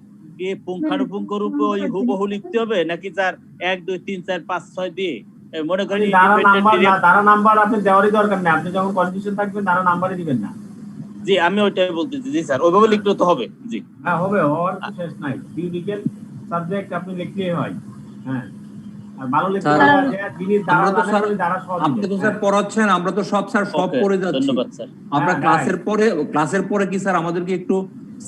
পুঙ্খানুপুঙ্খ রূপে ওই হুবহু লিখতে হবে নাকি স্যার 1 2 3 4 5 6 দিয়ে মনে করেন ধারা নাম্বার আপনি দেওয়ারই দরকার নেই, আপনি যখন কনফিউশন থাকবেন ধারা নাম্বারই দিবেন না। জি আমি ওইটাই বলতেছি। জি স্যার ওইভাবে লিখলে তো হবে। জি হ্যাঁ হবে, হওয়ার তো শেষ নাই। থিওরিটিক্যাল সাবজেক্ট আপনি লিখলেই হয়। হ্যাঁ, আর ভালো লিখতে হবে যে জিনিস ধারা মানে ধারা সব আপনি তো স্যার পড়াচ্ছেন, আমরা তো সব স্যার সব পড়ে যাচ্ছি। ধন্যবাদ স্যার। আমরা ক্লাসের পরে কি স্যার আমাদেরকে একটু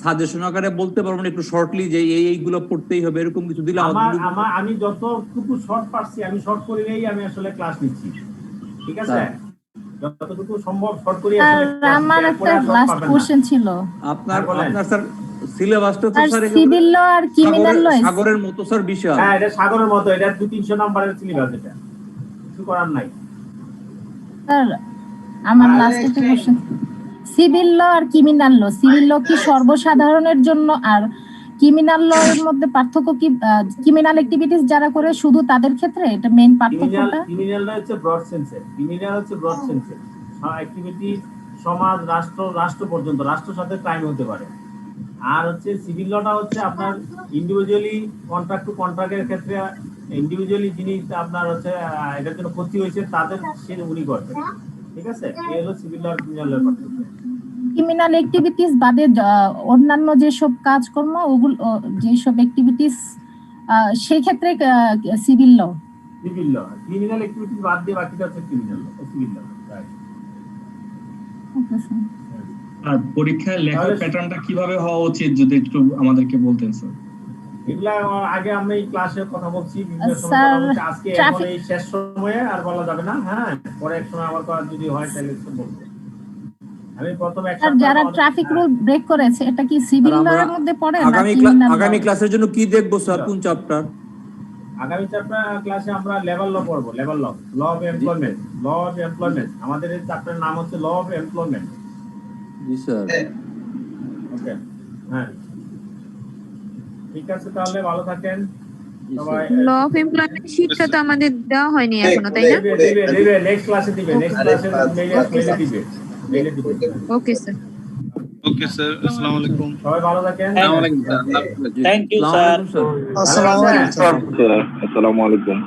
সাজেশন আকারে বলতে পারবেন একটু শর্টলি যে এইগুলো পড়তেই হবে, এরকম কিছু দিলে আমি যতটুকু শর্ট পারছি আমি শর্ট করে নেই, আমি আসলে ক্লাস নিচ্ছি। ঠিক আছে, যতটুকু সম্ভব শর্ট করে আসলে আমার একটা লাস্ট কোশ্চেন ছিল। আপনার স্যার সিলেবাসটা তো স্যার সিভিল ল আর ক্রিমিনাল ল সাগরের মতো স্যার বিষয়। হ্যাঁ এটা সাগরের মতো, এটা 2-300 নাম্বারের সিলেবাস, এটা কিছু করার নাই স্যার। আমার লাস্ট একটা কোশ্চেন, সিভিল ল আর ক্রিমিনাল ল, সিভিল ল কি সর্বসাধারণের জন্য, আর ক্রিমিনাল ল এর মধ্যে পার্থক্য কি? ক্রিমিনাল অ্যাক্টিভিটিস যারা করে শুধু তাদের ক্ষেত্রে এটা মেইন পার্থক্যটা? ক্রিমিনালটা হচ্ছে ব্রড সেন্সে, ক্রিমিনাল হচ্ছে ব্রড সেন্সে অ্যাক্টিভিটি, সমাজ, রাষ্ট্র পর্যন্ত, রাষ্ট্রের সাথে ক্রাইম হতে পারে। আর হচ্ছে সিভিল লটা হচ্ছে আপনার ইন্ডিভিজুয়ালি কন্ট্রাক্ট টু কন্ট্রাক্টের ক্ষেত্রে ইন্ডিভিজুয়ালি যিনি আপনার হচ্ছে এটার জন্য ক্ষতি হয়েছে তাদের সে উনি করবে। ঠিক আছে, এই হলো সিভিল ল আর ক্রিমিনাল লর পার্থক্য। ক্রিমিনাল অ্যাক্টিভিটিস বাদে অন্যান্য যেসব কাজকর্ম, ওগুলো যেসব অ্যাক্টিভিটিস, সেই ক্ষেত্রে সিভিল ল ক্রিমিনাল অ্যাক্টিভিটিস বাদ দিয়ে বাকিটা হচ্ছে ক্রিমিনাল ল, সিভিল ল। আর পরীক্ষায় লেখার প্যাটার্নটা কিভাবে হওয়া উচিত যদি একটু আমাদেরকে বলতেন স্যার। এগুলা আগে আমরা এই ক্লাসে কথা বলছি, বিভিন্ন সময় কথা বলছি, আজকে এখন এই শেষ সময়ে আর বলা যাবে না। হ্যাঁ, পরে এক সময় আবার যদি হয় তাহলে বলবো। আমি প্রথমে যারা ট্রাফিক রুল ব্রেক করেছে এটা কি সিভিল ল এর মধ্যে পড়ে না ক্রিমিনাল? আগামী ক্লাসের জন্য কি দেখবো স্যার, কোন চ্যাপ্টার? আগামী চ্যাপ্টার ক্লাসে আমরা লেবার ল পড়বো, labour law, law of employment. আমাদের এই চ্যাপ্টারের নাম হচ্ছে ল অফ এমপ্লয়মেন্ট। জি স্যার। ওকে, হ্যাঁ ঠিক আছে, তাহলে ভালো থাকেন সবাই। ল অফ এমপ্লয়মেন্ট শিটটা তো আমাদের দেওয়া হয়নি এখনো, তাই না? দিবে নেক্সট ক্লাসে দিবে, নেক্সট ক্লাসে মেইলে দিবে। Okay sir. ওকে স্যার, আসসালামু আলাইকুম। সবাই ভালো থাকেন। Thank you sir. আসসালামু আলাইকুম।